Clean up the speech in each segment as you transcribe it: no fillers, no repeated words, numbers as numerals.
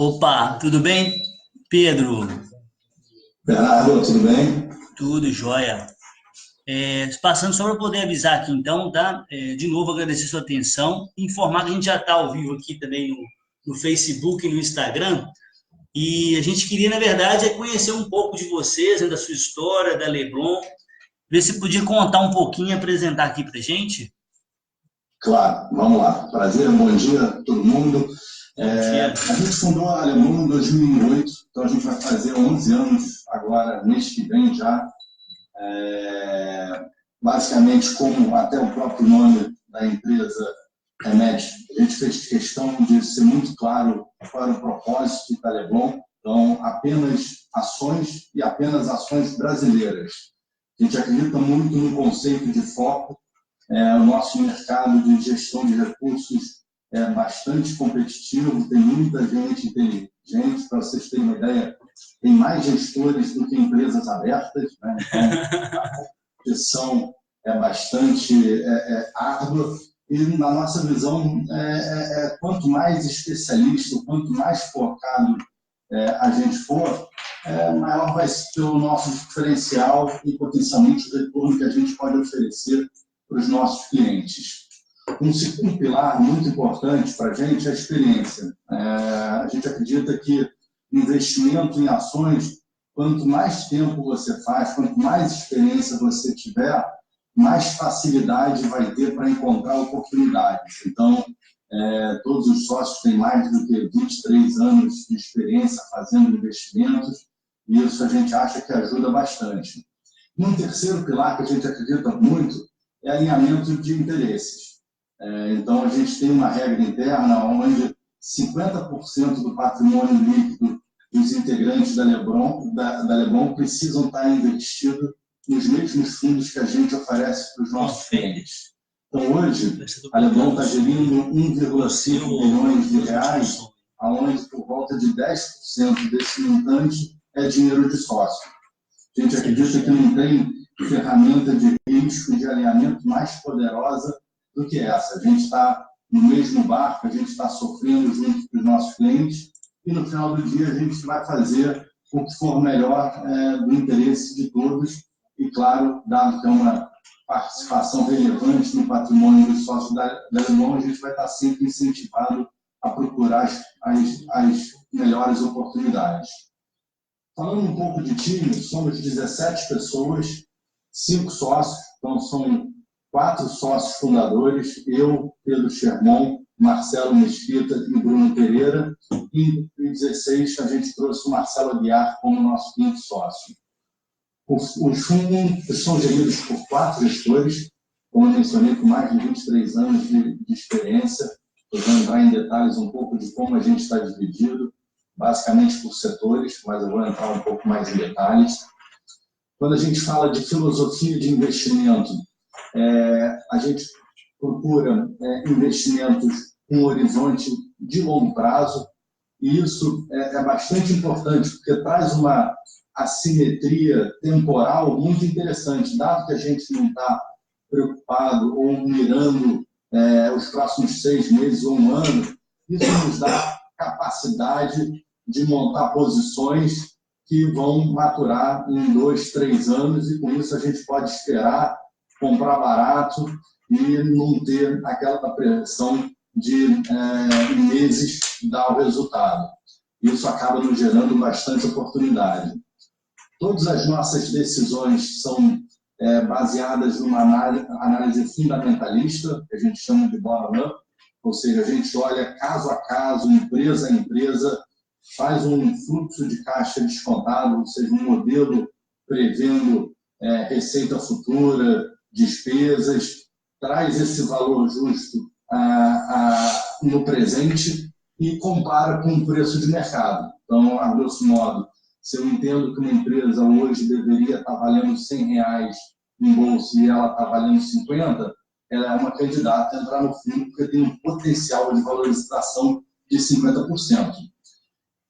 Opa, tudo bem, Pedro? Bernardo, tudo bem? Tudo jóia. Passando só para poder avisar aqui então, tá? De novo, agradecer sua atenção, informar que a gente já está ao vivo aqui também no Facebook e no Instagram, e a gente queria, na verdade, conhecer um pouco de vocês, né, da sua história, da Leblon, ver se podia contar um pouquinho, apresentar aqui para gente. Claro, vamos lá. Prazer, bom dia a todo mundo. Bom dia. A gente fundou a Leblon em 2008, então a gente vai fazer 11 anos agora, mês que vem já. Basicamente, como até o próprio nome da empresa remete, a gente fez questão de ser muito claro qual era o propósito da Leblon, então apenas ações e apenas ações brasileiras. A gente acredita muito no conceito de foco. O nosso mercado de gestão de recursos é bastante competitivo, tem muita gente inteligente, para vocês terem uma ideia, tem mais gestores do que empresas abertas, né? Então, a competição é bastante árdua, e na nossa visão, quanto mais especialista, quanto mais focado a gente for, maior vai ser o nosso diferencial e potencialmente o retorno que a gente pode oferecer para os nossos clientes. Um segundo pilar muito importante para a gente é a experiência. A gente acredita que investimento em ações, quanto mais tempo você faz, quanto mais experiência você tiver, mais facilidade vai ter para encontrar oportunidades. Então, todos os sócios têm mais do que 23 anos de experiência fazendo investimentos, e isso a gente acha que ajuda bastante. Um terceiro pilar que a gente acredita muito é alinhamento de interesses. Então, a gente tem uma regra interna onde 50% do patrimônio líquido dos integrantes da Leblon precisam estar investidos nos mesmos fundos que a gente oferece para os nossos clientes. Então, hoje, a Leblon está gerindo 1,5 bilhões de reais, onde por volta de 10% desse montante é dinheiro de sócio. A gente acredita que não tem ferramenta de risco e de alinhamento mais poderosa do que essa. A gente está no mesmo barco, a gente está sofrendo junto com os nossos clientes, e no final do dia a gente vai fazer o que for melhor do interesse de todos, e claro, dado que é uma participação relevante no patrimônio dos sócios da Leblon, a gente vai estar sempre incentivado a procurar as melhores oportunidades. Falando um pouco de time, somos 17 pessoas, 5 sócios, então são 4 sócios fundadores, eu, Pedro Sherman, Marcelo Mesquita e Bruno Pereira, e em 2016 a gente trouxe o Marcelo Aguiar como nosso quinto sócio. Os fundos são geridos por 4 gestores, como eu mencionei, com mais de 23 anos de experiência. Eu vou entrar em detalhes um pouco de como a gente está dividido, basicamente por setores, mas eu vou entrar um pouco mais em detalhes. Quando a gente fala de filosofia de investimento, a gente procura investimentos com horizonte de longo prazo, e isso é bastante importante, porque traz uma assimetria temporal muito interessante, dado que a gente não está preocupado ou mirando os próximos 6 meses ou um ano, isso nos dá capacidade de montar posições que vão maturar em 2, 3 anos, e com isso a gente pode esperar, comprar barato e não ter aquela pressão de em meses dar o resultado. Isso acaba nos gerando bastante oportunidade. Todas as nossas decisões são baseadas numa análise fundamentalista, que a gente chama de bottom-up, ou seja, a gente olha caso a caso, empresa a empresa, faz um fluxo de caixa descontado, ou seja, um modelo prevendo receita futura, despesas, traz esse valor justo no presente e compara com o preço de mercado. Então, a grosso modo, se eu entendo que uma empresa hoje deveria estar valendo R$100 em bolsa e ela está valendo 50, ela é uma candidata a entrar no fundo porque tem um potencial de valorização de 50%.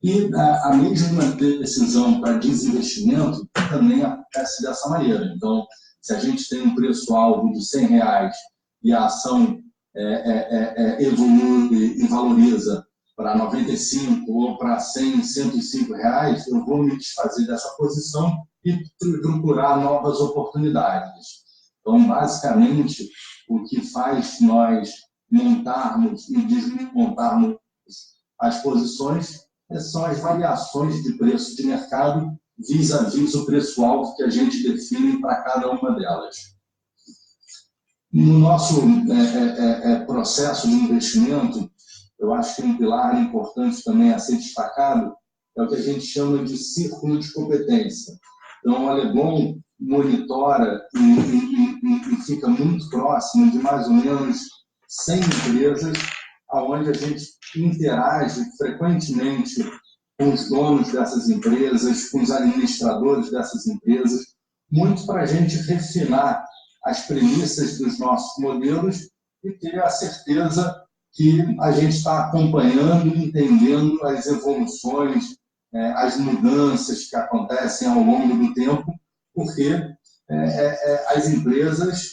E a mesma decisão para desinvestimento também acontece dessa maneira. Então, se a gente tem um preço-alvo de R$100 e a ação evolui e valoriza para 95 ou para 100, 105 reais, eu vou me desfazer dessa posição e procurar novas oportunidades. Então, basicamente, o que faz nós montarmos e desmontarmos as posições são as variações de preço de mercado vis-à-vis o preço-alvo que a gente define para cada uma delas. No nosso processo de investimento, eu acho que um pilar importante também a ser destacado é o que a gente chama de círculo de competência. Então, a Leblon monitora e fica muito próximo de mais ou menos 100 empresas, onde a gente interage frequentemente com os donos dessas empresas, com os administradores dessas empresas, muito para a gente refinar as premissas dos nossos modelos e ter a certeza que a gente está acompanhando e entendendo as evoluções, as mudanças que acontecem ao longo do tempo, porque as empresas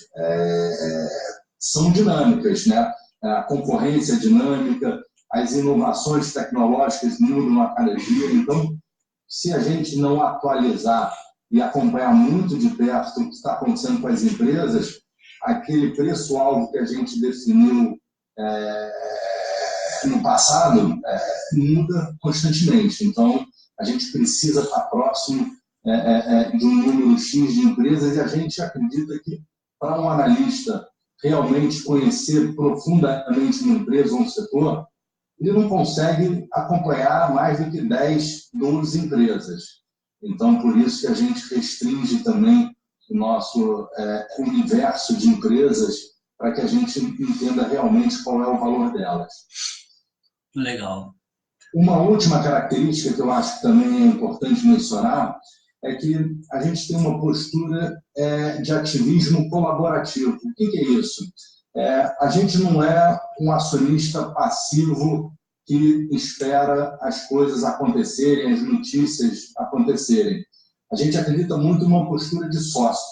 são dinâmicas, né? A concorrência é dinâmica, as inovações tecnológicas mudam a cada dia. Então, se a gente não atualizar e acompanhar muito de perto o que está acontecendo com as empresas, aquele preço-alvo que a gente definiu no passado muda constantemente. Então, a gente precisa estar próximo de um número X de empresas e a gente acredita que, para um analista realmente conhecer profundamente uma empresa ou um setor, ele não consegue acompanhar mais do que 10, 12 empresas. Então, por isso que a gente restringe também o nosso universo de empresas para que a gente entenda realmente qual é o valor delas. Legal. Uma última característica que eu acho que também é importante mencionar é que a gente tem uma postura de ativismo colaborativo. O que é isso? A gente não é um acionista passivo que espera as coisas acontecerem, as notícias acontecerem. A gente acredita muito numa postura de sócio.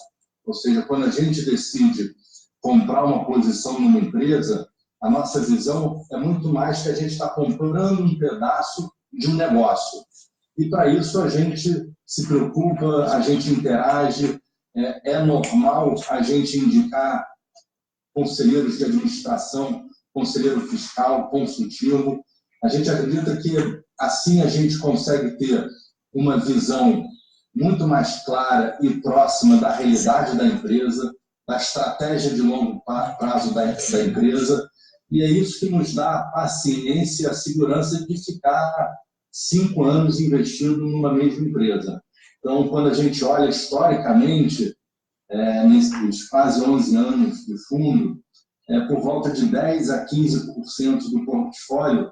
Ou seja, quando a gente decide comprar uma posição numa empresa, a nossa visão é muito mais que a gente está comprando um pedaço de um negócio. E, para isso, a gente se preocupa, a gente interage. É normal a gente indicar conselheiros de administração, conselheiro fiscal, consultivo. A gente acredita que, assim, a gente consegue ter uma visão muito mais clara e próxima da realidade da empresa, da estratégia de longo prazo da empresa. E é isso que nos dá a paciência e a segurança de ficar 5 anos investindo numa mesma empresa. Então, quando a gente olha historicamente, nesses quase 11 anos de fundo, por volta de 10% a 15% do portfólio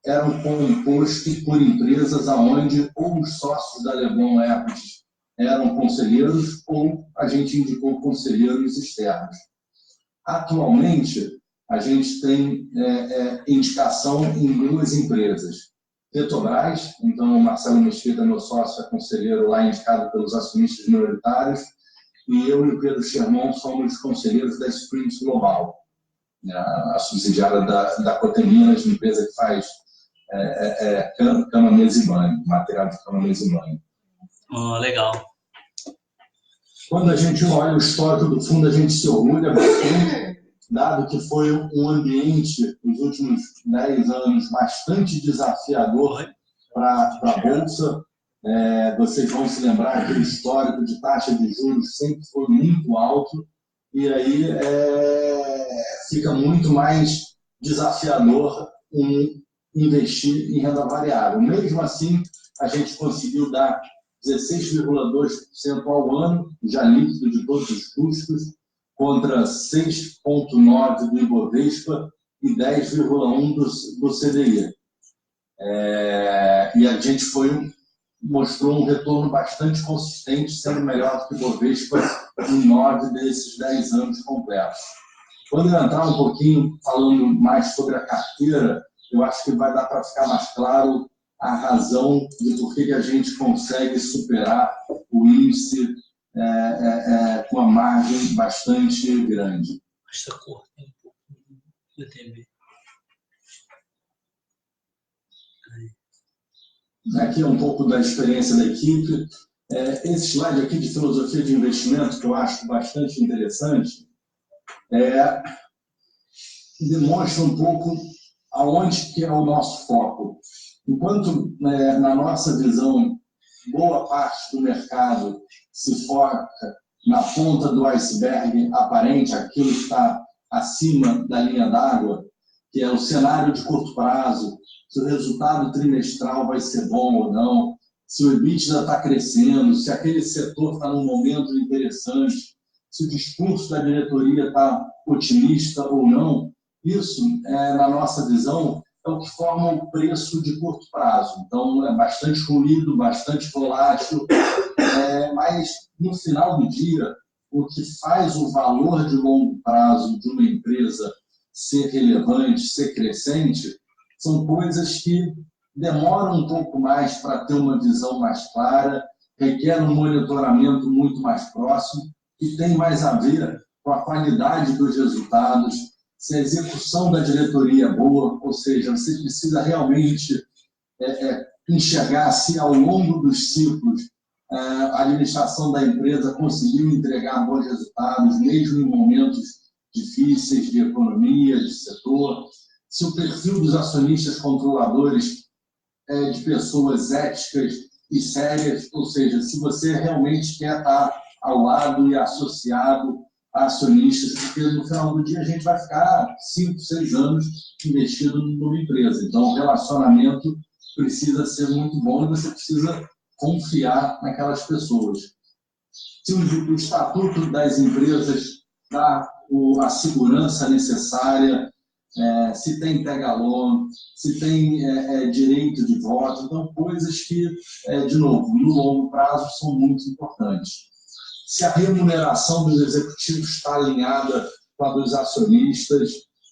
eram compostos por empresas onde ou os sócios da Leblon Equities eram conselheiros ou a gente indicou conselheiros externos. Atualmente, a gente tem indicação em 2 empresas. Petrobras, então o Marcelo Mesquita, meu sócio, é conselheiro lá indicado pelos acionistas minoritários, e eu e o Pedro Sherman somos conselheiros da Sprint Global, a subsidiária da Coteminas, empresa que faz cama, mesa e banho, material de cama, mesa e banho. Legal. Quando a gente olha o histórico do fundo, a gente se orgulha bastante, dado que foi um ambiente, nos últimos 10 anos, bastante desafiador para a Bolsa. Vocês vão se lembrar que o histórico de taxa de juros sempre foi muito alto, e aí fica muito mais desafiador investir em renda variável. Mesmo assim, a gente conseguiu dar 16,2% ao ano, já líquido de todos os custos, contra 6,9% do Ibovespa e 10,1% do CDI. E a gente mostrou um retorno bastante consistente, sendo melhor do que o Ibovespa em 9 desses 10 anos completos. Quando eu entrar um pouquinho falando mais sobre a carteira, eu acho que vai dar para ficar mais claro a razão de por que a gente consegue superar o índice com uma margem bastante grande. Esta cor tem um pouco de TV. aqui é um pouco da experiência da equipe. Esse slide aqui de filosofia de investimento, que eu acho bastante interessante, demonstra um pouco aonde que é o nosso foco. Enquanto, na nossa visão, boa parte do mercado se foca na ponta do iceberg aparente, aquilo que está acima da linha d'água, que é o cenário de curto prazo, se o resultado trimestral vai ser bom ou não, se o EBITDA está crescendo, se aquele setor está num momento interessante, se o discurso da diretoria está otimista ou não. Isso, na nossa visão, é o que forma o preço de curto prazo. Então, é bastante ruído, bastante volátil, mas no final do dia, o que faz o valor de longo prazo de uma empresa ser relevante, ser crescente, são coisas que demoram um pouco mais para ter uma visão mais clara, requer um monitoramento muito mais próximo e tem mais a ver com a qualidade dos resultados, se a execução da diretoria é boa, ou seja, você precisa realmente enxergar se ao longo dos ciclos a administração da empresa conseguiu entregar bons resultados, mesmo em momentos difíceis de economia, de setor, se o perfil dos acionistas controladores é de pessoas éticas e sérias, ou seja, se você realmente quer estar ao lado e associado a acionistas, porque no final do dia a gente vai ficar 5, 6 anos investido numa empresa. Então, o relacionamento precisa ser muito bom e você precisa confiar naquelas pessoas. Se o estatuto das empresas dá a segurança necessária, se tem pega-loan, se tem direito de voto, então coisas que, de novo, no longo prazo são muito importantes. Se a remuneração dos executivos está alinhada com a dos acionistas,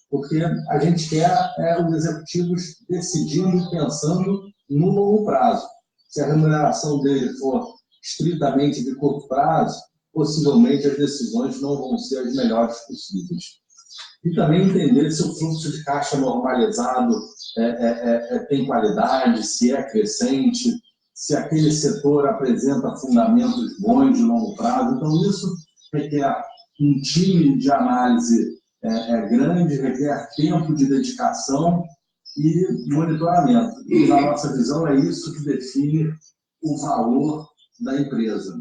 porque a gente quer os executivos decidindo e pensando no longo prazo. Se a remuneração dele for estritamente de curto prazo, possivelmente as decisões não vão ser as melhores possíveis. E também entender se o fluxo de caixa normalizado tem qualidade, se é crescente, se aquele setor apresenta fundamentos bons de longo prazo. Então, isso requer um time de análise grande, requer tempo de dedicação e monitoramento. E, na nossa visão, é isso que define o valor da empresa.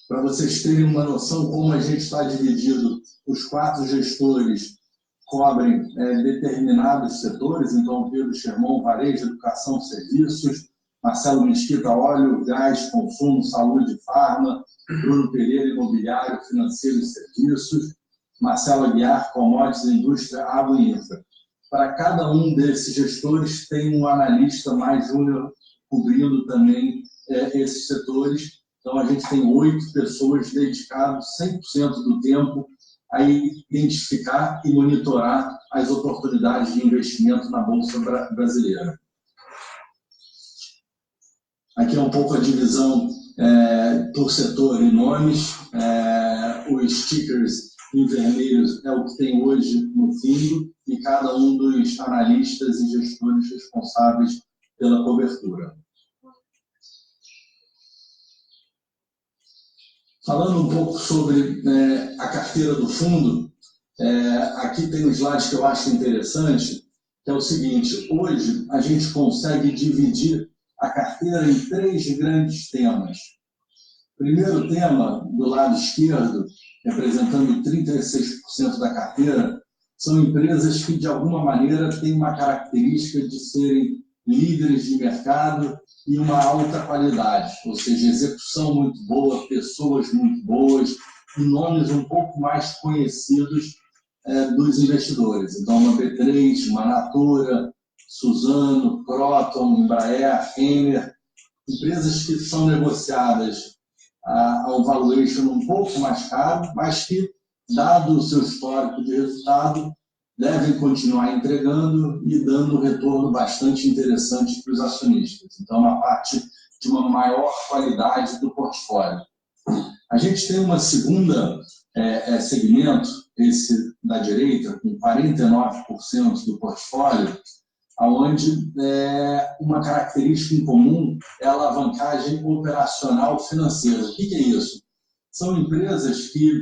Para vocês terem uma noção como a gente está dividido, os 4 gestores cobrem determinados setores, então Pedro Scherman, varejo, educação, serviços, Marcelo Mesquita, óleo, gás, consumo, saúde e farma, Bruno Pereira, imobiliário, financeiro e serviços, Marcelo Aguiar, commodities, indústria, água e infra. Para cada um desses gestores tem um analista mais júnior cobrindo também esses setores. Então, a gente tem 8 pessoas dedicadas 100% do tempo a identificar e monitorar as oportunidades de investimento na Bolsa Brasileira. Aqui é um pouco a divisão por setor e nomes. Os stickers em vermelho é o que tem hoje no fundo e cada um dos analistas e gestores responsáveis pela cobertura. Falando um pouco sobre a carteira do fundo, aqui tem um slide que eu acho interessante, que é o seguinte: hoje a gente consegue dividir a carteira em 3 grandes temas. Primeiro tema, do lado esquerdo, representando 36% da carteira, são empresas que, de alguma maneira, têm uma característica de serem líderes de mercado e uma alta qualidade, ou seja, execução muito boa, pessoas muito boas e nomes um pouco mais conhecidos dos investidores. Então, uma B3, uma Natura, Suzano, Croton, Embraer, Renner, empresas que são negociadas a um valuation um pouco mais caro, mas que, dado o seu histórico de resultado, devem continuar entregando e dando um retorno bastante interessante para os acionistas. Então, uma parte de uma maior qualidade do portfólio. A gente tem uma segunda segmento, esse da direita, com 49% do portfólio, onde uma característica em comum é a alavancagem operacional financeira. O que é isso? São empresas que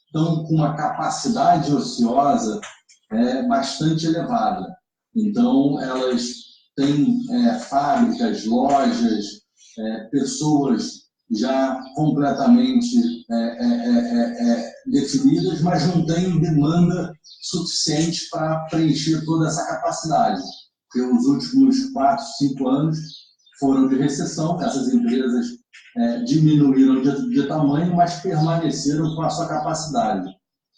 estão com uma capacidade ociosa bastante elevada. Então, elas têm fábricas, lojas, pessoas já completamente definidas, mas não têm demanda suficiente para preencher toda essa capacidade. Porque os últimos 4, 5 anos foram de recessão, essas empresas diminuíram de tamanho, mas permaneceram com a sua capacidade.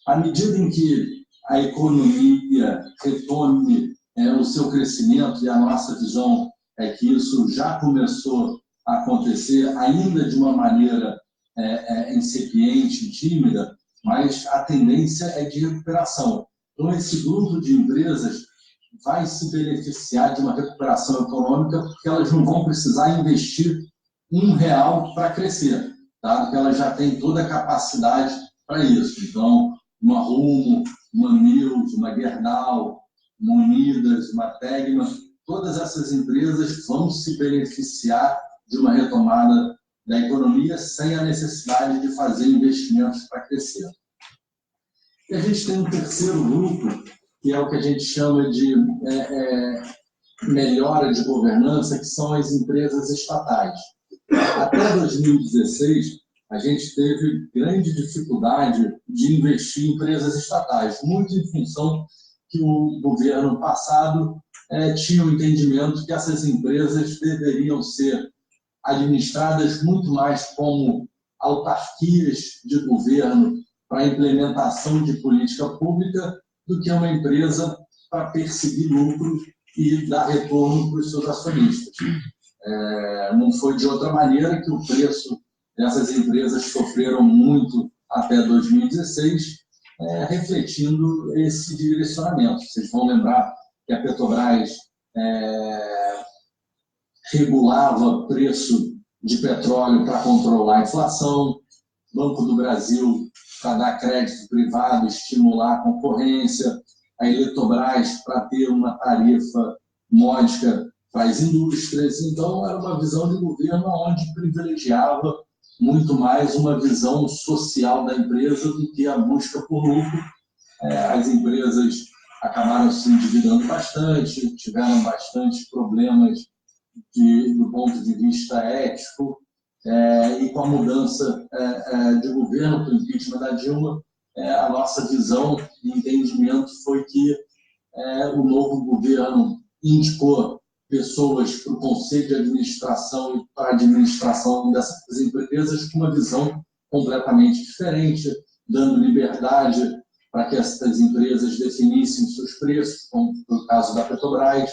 À medida em que a economia retome o seu crescimento, e a nossa visão é que isso já começou a acontecer, ainda de uma maneira incipiente, tímida, mas a tendência é de recuperação. Então, esse grupo de empresas vai se beneficiar de uma recuperação econômica, porque elas não vão precisar investir R$1 para crescer, dado que elas já têm toda a capacidade para isso. Então, uma Rumo, uma Mills, uma Gerdau, uma Unidas, uma Tegma, todas essas empresas vão se beneficiar de uma retomada da economia sem a necessidade de fazer investimentos para crescer. E a gente tem um terceiro grupo, que é o que a gente chama de melhora de governança, que são as empresas estatais. Até 2016, a gente teve grande dificuldade de investir em empresas estatais, muito em função que o governo passado tinha o entendimento que essas empresas deveriam ser administradas muito mais como autarquias de governo para a implementação de política pública do que uma empresa para perseguir lucro e dar retorno para os seus acionistas. Não foi de outra maneira que o preço dessas empresas sofreram muito até 2016, refletindo esse direcionamento. Vocês vão lembrar que a Petrobras regulava preço de petróleo para controlar a inflação, Banco do Brasil para dar crédito privado, estimular a concorrência, a Eletrobras para ter uma tarifa módica para as indústrias. Então, era uma visão de governo onde privilegiava muito mais uma visão social da empresa do que a busca por lucro. As empresas acabaram se endividando bastante, tiveram bastante problemas do ponto de vista ético, e com a mudança de governo, com o impeachment da Dilma, a nossa visão e entendimento foi que o novo governo indicou pessoas para o conselho de administração e para a administração dessas empresas com uma visão completamente diferente, dando liberdade para que essas empresas definissem seus preços, como no caso da Petrobras,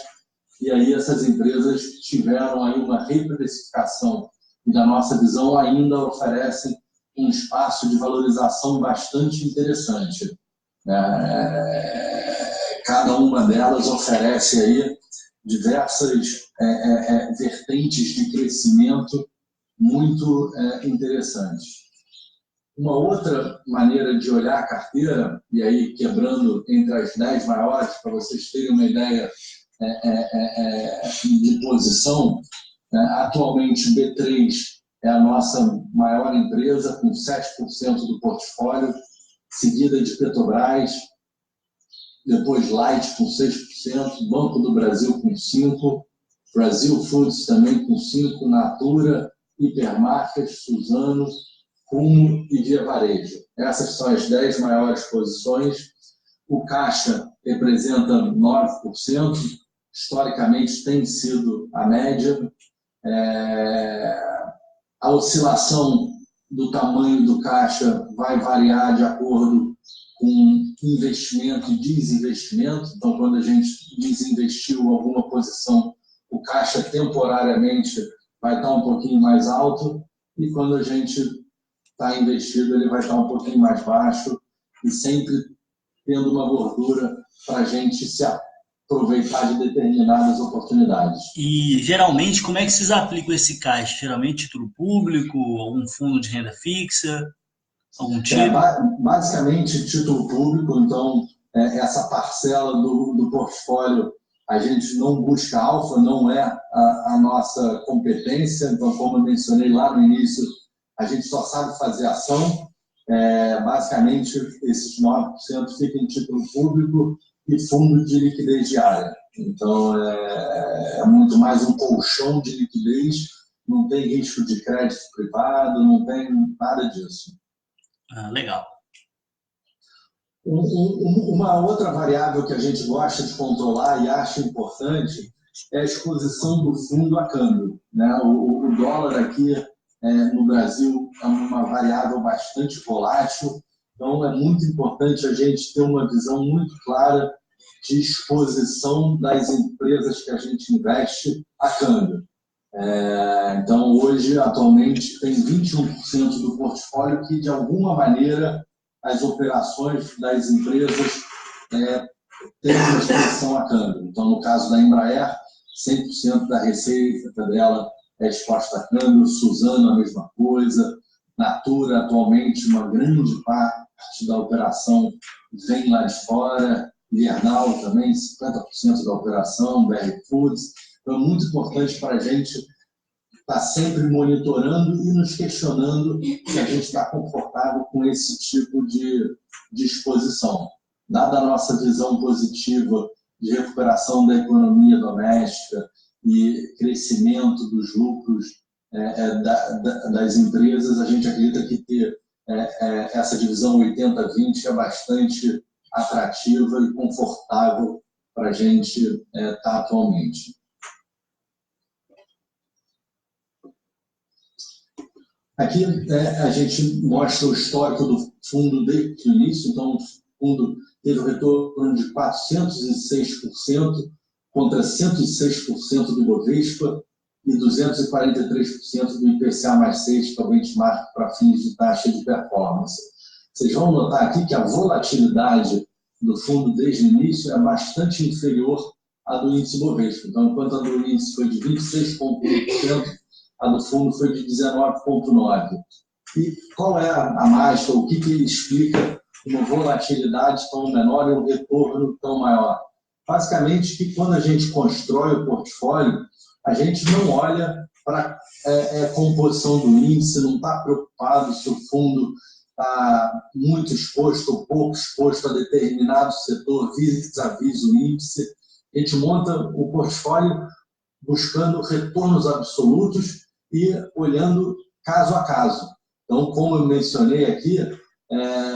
e aí essas empresas tiveram aí uma reprecificação e, da nossa visão, ainda oferecem um espaço de valorização bastante interessante. Cada uma delas oferece aí diversas vertentes de crescimento muito interessantes. Uma outra maneira de olhar a carteira, e aí quebrando entre as 10 maiores, para vocês terem uma ideia de posição, atualmente o B3 é a nossa maior empresa, com 7% do portfólio, seguida de Petrobras, depois Light com 6%, Banco do Brasil com 5%, Brasil Foods também com 5%, Natura, Hipermarket, Suzano, Rumo e Via Varejo. Essas são as 10 maiores posições. O caixa representa 9%, historicamente tem sido a média. A oscilação do tamanho do caixa vai variar de acordo com investimento e desinvestimento. Então, quando a gente desinvestiu alguma posição, o caixa temporariamente vai estar um pouquinho mais alto, e quando a gente está investido, ele vai estar um pouquinho mais baixo, e sempre tendo uma gordura para a gente se aproveitar de determinadas oportunidades. E, geralmente, como é que vocês aplicam esse caixa? Geralmente, título público, algum fundo de renda fixa, algum tipo? Basicamente, título público. Então, essa parcela do portfólio A gente não busca alfa, não é a nossa competência. Então, como eu mencionei lá no início, a gente só sabe fazer ação. Basicamente, esses 9% ficam em título público e fundo de liquidez diária. Então, é muito mais um colchão de liquidez, não tem risco de crédito privado, não tem nada disso. Legal. Uma outra variável que a gente gosta de controlar e acha importante é a exposição do fundo a câmbio, né? O dólar aqui no Brasil é uma variável bastante volátil, então é muito importante a gente ter uma visão muito clara de exposição das empresas que a gente investe a câmbio. Então, hoje, atualmente, tem 21% do portfólio que, de alguma maneira, as operações das empresas têm uma exposição a câmbio. Então, no caso da Embraer, 100% da receita dela é exposta a câmbio, Suzano a mesma coisa, Natura, atualmente, uma grande parte da operação vem lá de fora, Viernal também, 50% da operação, BR Foods. Então, é muito importante para a gente estar sempre monitorando e nos questionando se a gente está confortável com esse tipo de exposição. Dada a nossa visão positiva de recuperação da economia doméstica e crescimento dos lucros das empresas, a gente acredita que ter essa divisão 80-20 é bastante atrativa e confortável para a gente estar atualmente. Aqui a gente mostra o histórico do fundo desde o início. Então, o fundo teve um retorno de 406% contra 106% do Ibovespa e 243% do IPCA+6, que é o benchmark para fins de taxa de performance. Vocês vão notar aqui que a volatilidade do fundo desde o início é bastante inferior à do índice Ibovespa. Então, enquanto a do índice foi de 26,1%, a do fundo foi de 19,9%. E qual é a mágica, o que explica uma volatilidade tão menor e um retorno tão maior? Basicamente, que quando a gente constrói o portfólio, a gente não olha para a composição do índice, não está preocupado se o fundo está muito exposto ou pouco exposto a determinado setor vis-à-vis o índice. A gente monta o portfólio buscando retornos absolutos e olhando caso a caso. Então, como eu mencionei aqui,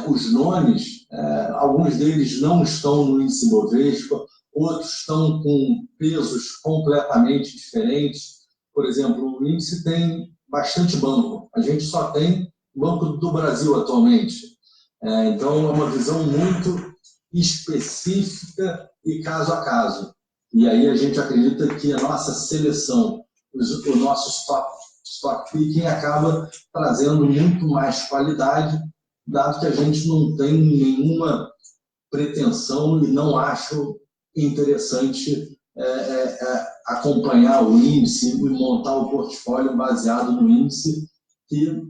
os nomes, alguns deles não estão no índice Bovespa, outros estão com pesos completamente diferentes. Por exemplo, o índice tem bastante banco. A gente só tem Banco do Brasil atualmente. Então, é uma visão muito específica e caso a caso. E aí a gente acredita que a nossa seleção, o nosso stock picking acaba trazendo muito mais qualidade, dado que a gente não tem nenhuma pretensão e não acho interessante acompanhar o índice e montar o portfólio baseado no índice, que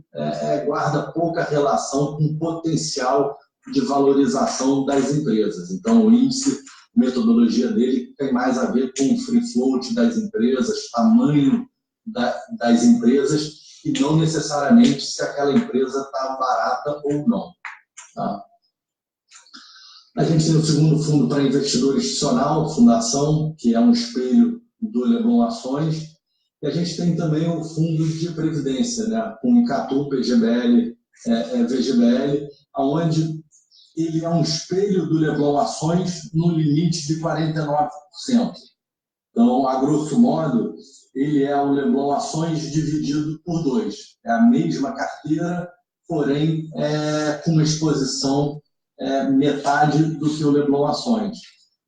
guarda pouca relação com o potencial de valorização das empresas. Então, o índice, a metodologia dele tem mais a ver com o free float das empresas, tamanho das empresas, e não necessariamente se aquela empresa está barata ou não. Tá? A gente tem o segundo fundo para investidor institucional, Fundação, que é um espelho do Leblon Ações. E a gente tem também o fundo de previdência, né, com Icatu, PGBL, VGBL, onde ele é um espelho do Leblon Ações no limite de 49%. Então, a grosso modo, ele é o Leblon Ações dividido por 2. É a mesma carteira, porém com uma exposição metade do que o Leblon Ações.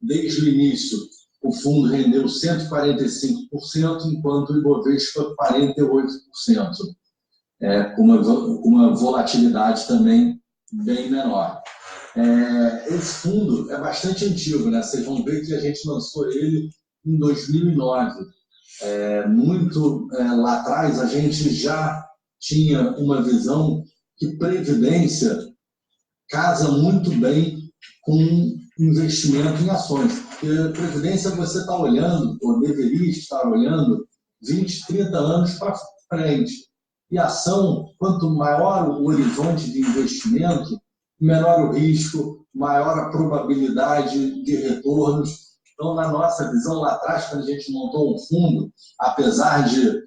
Desde o início, o fundo rendeu 145%, enquanto o Ibovespa 48%, com uma volatilidade também bem menor. Esse fundo é bastante antigo, né? Vocês vão ver que a gente lançou ele em 2009. Muito lá atrás, a gente já tinha uma visão que previdência casa muito bem com investimento em ações. Porque a Previdência você está olhando, ou deveria estar olhando, 20, 30 anos para frente. E ação, quanto maior o horizonte de investimento, menor o risco, maior a probabilidade de retornos. Então, na nossa visão lá atrás, quando a gente montou um fundo, apesar de,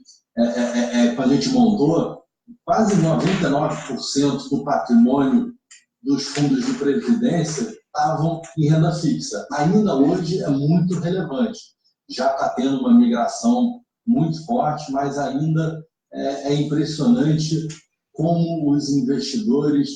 quando a gente montou, quase 99% do patrimônio dos fundos de previdência estavam em renda fixa. Ainda hoje é muito relevante. Já está tendo uma migração muito forte, mas ainda é impressionante como os investidores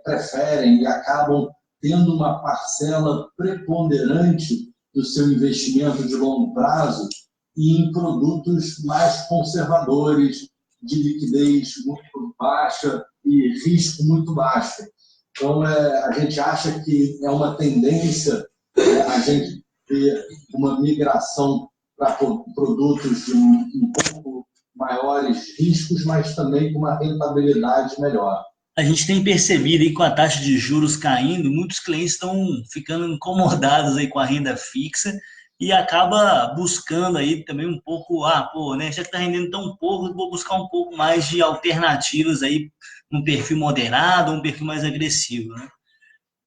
preferem e acabam tendo uma parcela preponderante do seu investimento de longo prazo em produtos mais conservadores, de liquidez muito baixa e risco muito baixo. Então, a gente acha que é uma tendência a gente ter uma migração para produtos de um pouco maiores riscos, mas também com uma rentabilidade melhor. A gente tem percebido aí com a taxa de juros caindo, muitos clientes estão ficando incomodados aí com a renda fixa e acaba buscando aí também um pouco, né, já que está rendendo tão pouco, vou buscar um pouco mais de alternativas aí, um perfil moderado, um perfil mais agressivo, né?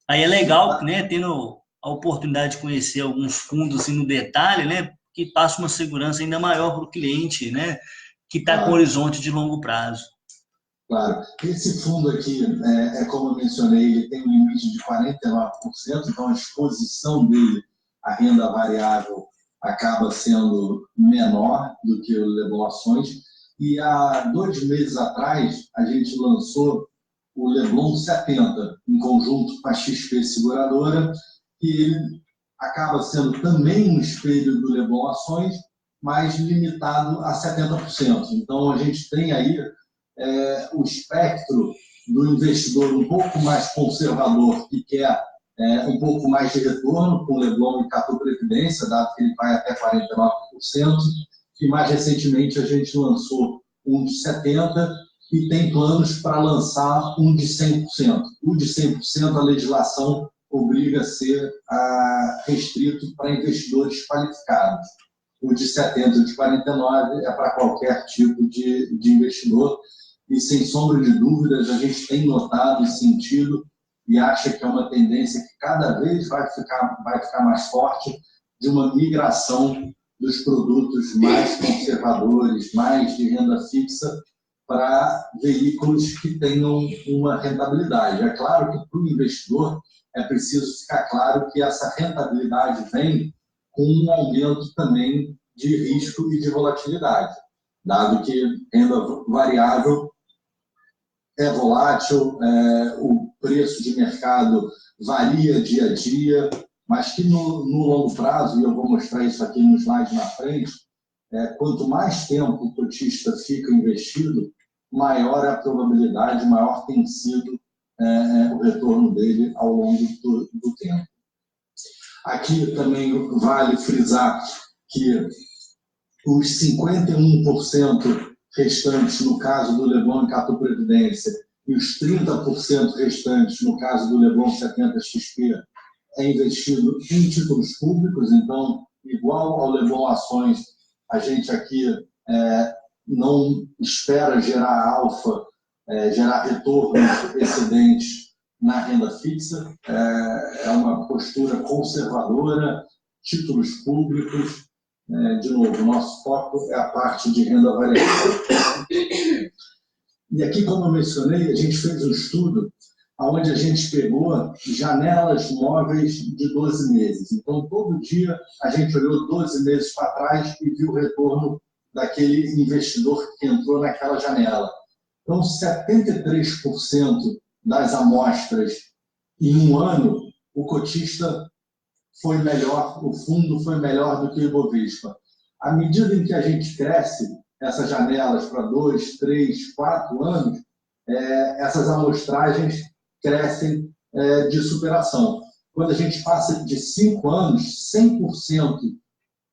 Aí é legal, né, tendo a oportunidade de conhecer alguns fundos assim, no detalhe, né, que passa uma segurança ainda maior para o cliente, né, que está com horizonte de longo prazo. Claro. Esse fundo aqui, como eu mencionei, ele tem um limite de 49%, então a exposição dele à renda variável acaba sendo menor do que o Leblon Ações. E há 2 meses atrás, a gente lançou o Leblon 70, em conjunto com a XP Seguradora, que ele acaba sendo também um espelho do Leblon Ações, mas limitado a 70%. Então, a gente tem aí o espectro do investidor um pouco mais conservador, que quer um pouco mais de retorno, com Leblon e Catu Previdência, dado que ele vai até 49%, e mais recentemente a gente lançou um de 70% e tem planos para lançar um de 100%. O de 100% a legislação obriga a ser restrito para investidores qualificados. O de 70% e o de 49% é para qualquer tipo de investidor. E, sem sombra de dúvidas, a gente tem notado e sentido e acha que é uma tendência que cada vez vai ficar mais forte de uma migração dos produtos mais conservadores, mais de renda fixa, para veículos que tenham uma rentabilidade. É claro que, para o investidor, é preciso ficar claro que essa rentabilidade vem com um aumento também de risco e de volatilidade, dado que renda variável é volátil, o preço de mercado varia dia a dia, mas que no longo prazo, e eu vou mostrar isso aqui no slide na frente, quanto mais tempo o cotista fica investido, maior é a probabilidade, maior tem sido o retorno dele ao longo do tempo. Aqui também vale frisar que os 51% restantes no caso do Leblon e Catu Previdência e os 30% restantes no caso do Leblon 70 XP é investido em títulos públicos, então, igual ao Leblon Ações, a gente aqui não espera gerar alfa, gerar retornos excedentes na renda fixa, é uma postura conservadora, títulos públicos. De novo, o nosso foco é a parte de renda variável. E aqui, como eu mencionei, a gente fez um estudo onde a gente pegou janelas móveis de 12 meses. Então, todo dia a gente olhou 12 meses para trás e viu o retorno daquele investidor que entrou naquela janela. Então, 73% das amostras em um ano, o cotista foi melhor, o fundo foi melhor do que o Ibovespa. À medida em que a gente cresce essas janelas para 2, 3, 4 anos, essas amostragens crescem de superação. Quando a gente passa de 5 anos, 100%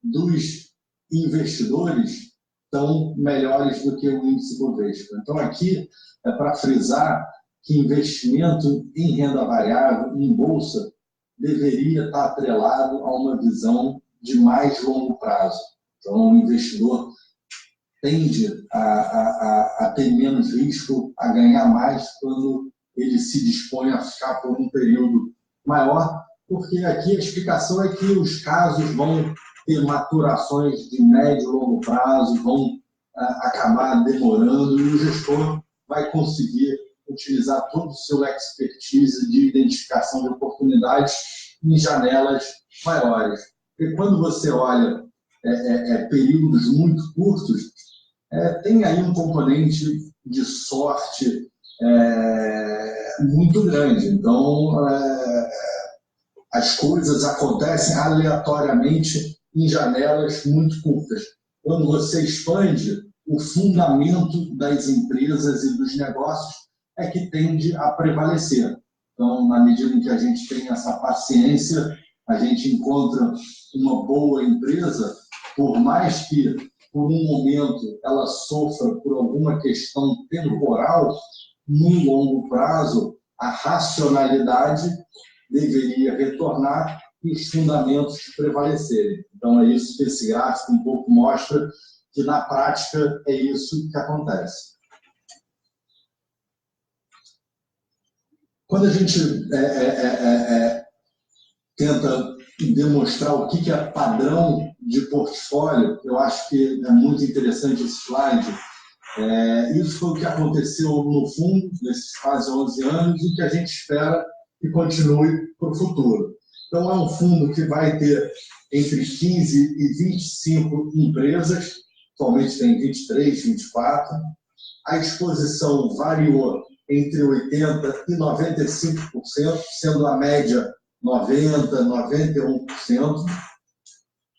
dos investidores estão melhores do que o índice Ibovespa. Então, aqui é para frisar que investimento em renda variável, em bolsa, deveria estar atrelado a uma visão de mais longo prazo. Então, o investidor tende a ter menos risco, a ganhar mais quando ele se dispõe a ficar por um período maior, porque aqui a explicação é que os casos vão ter maturações de médio e longo prazo, vão acabar demorando, e o gestor vai conseguir utilizar todo o seu expertise de identificação de oportunidades em janelas maiores. Porque quando você olha períodos muito curtos, tem aí um componente de sorte muito grande. Então, as coisas acontecem aleatoriamente em janelas muito curtas. Quando você expande, o fundamento das empresas e dos negócios é que tende a prevalecer. Então, na medida em que a gente tem essa paciência, a gente encontra uma boa empresa, por mais que, por um momento, ela sofra por alguma questão temporal, no longo prazo, a racionalidade deveria retornar e os fundamentos prevalecerem. Então, é isso que esse gráfico um pouco mostra, que na prática é isso que acontece. Quando a gente tenta demonstrar o que é padrão de portfólio, eu acho que é muito interessante esse slide. Isso foi o que aconteceu no fundo, nesses quase 11 anos, e que a gente espera que continue para o futuro. Então, é um fundo que vai ter entre 15 e 25 empresas, atualmente tem 23, 24. A exposição variou entre 80% e 95%, sendo a média 90%, 91%.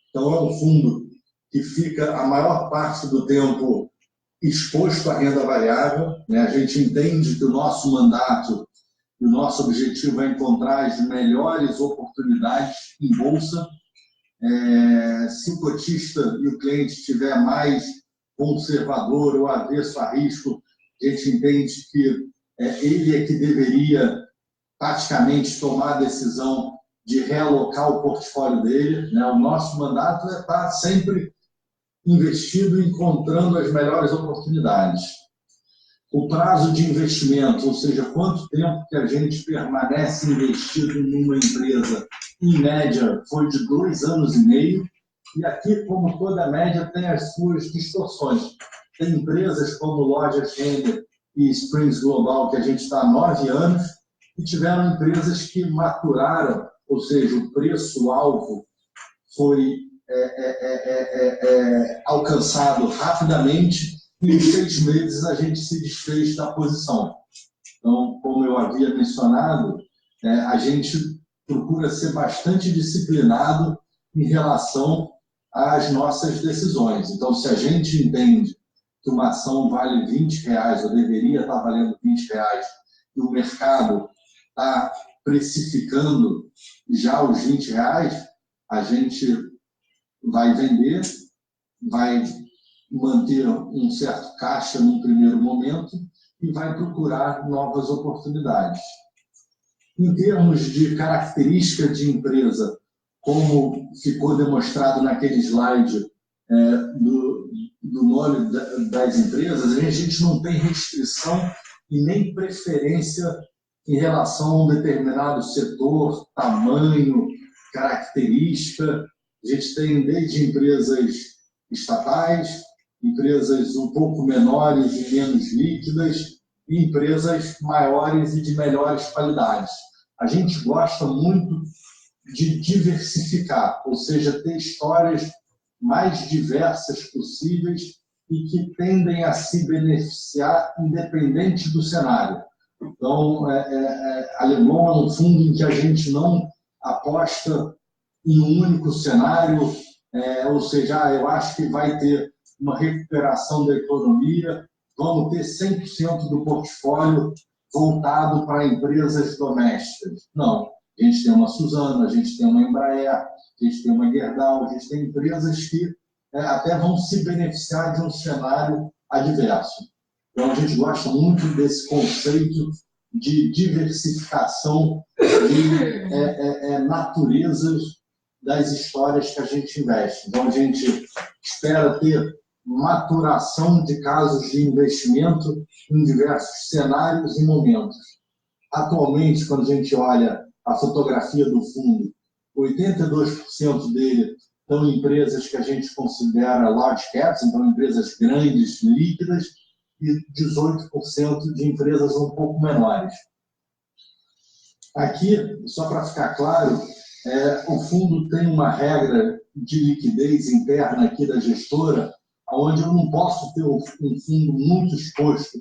Então, é um fundo que fica a maior parte do tempo exposto à renda variável, né? A gente entende que o nosso mandato, o nosso objetivo é encontrar as melhores oportunidades em bolsa. Se o cotista e o cliente estiver mais conservador ou avesso a risco, a gente entende que ele é que deveria praticamente tomar a decisão de realocar o portfólio dele, né? O nosso mandato é estar sempre investido e encontrando as melhores oportunidades. O prazo de investimento, ou seja, quanto tempo que a gente permanece investido numa empresa, em média, foi de 2 anos e meio. E aqui, como toda média, tem as suas distorções. Tem empresas como Lojas Renner e Springs Global, que a gente está há 9 anos, e tiveram empresas que maturaram, ou seja, o preço-alvo foi alcançado rapidamente, e em 6 meses a gente se desfez da posição. Então, como eu havia mencionado, a gente procura ser bastante disciplinado em relação às nossas decisões. Então, se a gente entende que uma ação vale R$20, ou deveria estar valendo R$20, e o mercado está precificando já os R$20, a gente vai vender, vai manter um certo caixa no primeiro momento e vai procurar novas oportunidades. Em termos de característica de empresa, como ficou demonstrado naquele slide do nome das empresas, a gente não tem restrição e nem preferência em relação a um determinado setor, tamanho, característica. A gente tem desde empresas estatais, empresas um pouco menores e menos líquidas, e empresas maiores e de melhores qualidades. A gente gosta muito de diversificar, ou seja, ter histórias mais diversas possíveis e que tendem a se beneficiar independente do cenário. Então, a Leblon é um fundo em que a gente não aposta em um único cenário, ou seja, eu acho que vai ter uma recuperação da economia, vamos ter 100% do portfólio voltado para empresas domésticas. Não, a gente tem uma Suzano, a gente tem uma Embraer, a gente tem uma Gerdau, a gente tem empresas que até vão se beneficiar de um cenário adverso. Então, a gente gosta muito desse conceito de diversificação e naturezas das histórias que a gente investe. Então, a gente espera ter maturação de casos de investimento em diversos cenários e momentos. Atualmente, quando a gente olha a fotografia do fundo, 82% dele estão em empresas que a gente considera large caps, então empresas grandes, líquidas, e 18% de empresas um pouco menores. Aqui, só para ficar claro, o fundo tem uma regra de liquidez interna aqui da gestora, onde eu não posso ter um fundo muito exposto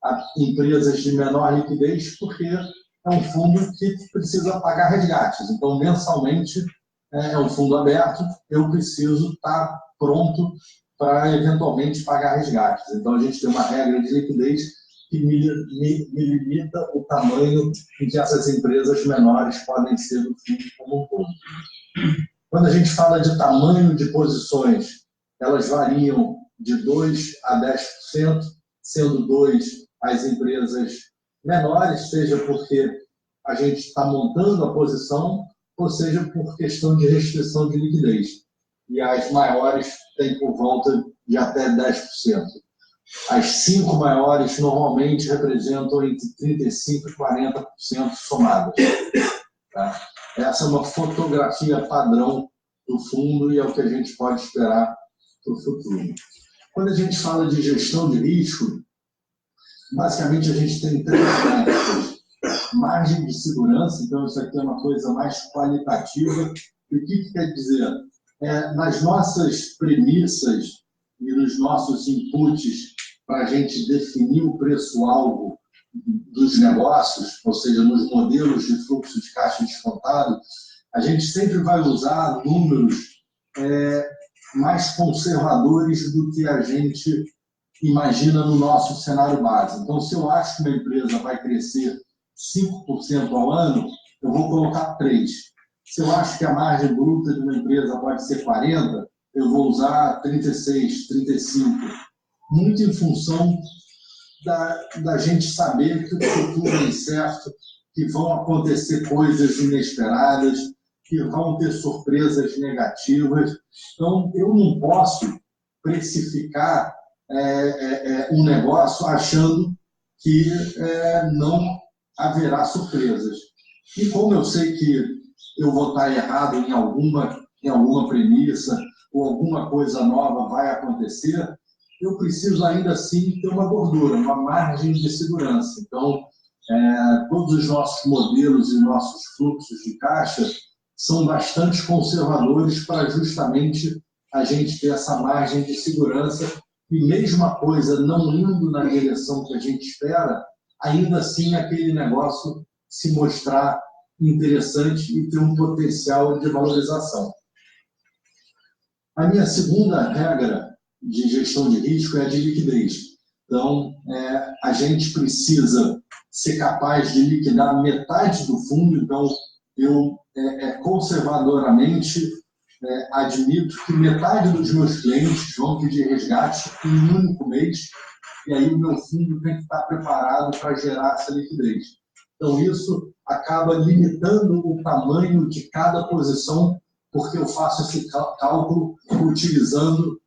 a empresas de menor liquidez, porque é um fundo que precisa pagar resgates. Então, mensalmente, é um fundo aberto, eu preciso estar pronto para, eventualmente, pagar resgates. Então, a gente tem uma regra de liquidez que me limita o tamanho em que essas empresas menores podem ser do fundo como um todo. Quando a gente fala de tamanho de posições, elas variam de 2% a 10%, sendo 2% as empresas menores, seja porque a gente está montando a posição, ou seja por questão de restrição de liquidez. E as maiores têm por volta de até 10%. As 5 maiores normalmente representam entre 35% e 40% somadas. Tá? Essa é uma fotografia padrão do fundo e é o que a gente pode esperar para o futuro. Quando a gente fala de gestão de risco, basicamente a gente tem 3 métricas. Margem de segurança, então isso aqui é uma coisa mais qualitativa. E o que quer dizer? Nas nossas premissas e nos nossos inputs para a gente definir o preço-alvo dos negócios, ou seja, nos modelos de fluxo de caixa descontado, a gente sempre vai usar números mais conservadores do que a gente imagina no nosso cenário base. Então, se eu acho que uma empresa vai crescer 5% ao ano, eu vou colocar 3%. Se eu acho que a margem bruta de uma empresa pode ser 40%, eu vou usar 36%, 35%. Muito em função da gente saber que o futuro é incerto, que vão acontecer coisas inesperadas, que vão ter surpresas negativas. Então, eu não posso precificar um negócio achando que não haverá surpresas. E como eu sei que eu vou estar errado em alguma premissa ou alguma coisa nova vai acontecer, eu preciso ainda assim ter uma gordura, uma margem de segurança. Então, todos os nossos modelos e nossos fluxos de caixa são bastante conservadores para justamente a gente ter essa margem de segurança e mesmo a coisa não indo na direção que a gente espera, ainda assim aquele negócio se mostrar interessante e ter um potencial de valorização. A minha segunda regra de gestão de risco é a de liquidez. Então, a gente precisa ser capaz de liquidar metade do fundo. Então, eu conservadoramente admito que metade dos meus clientes vão pedir resgate em um único mês, e aí o meu fundo tem que estar preparado para gerar essa liquidez. Então, isso acaba limitando o tamanho de cada posição, porque eu faço esse cálculo utilizando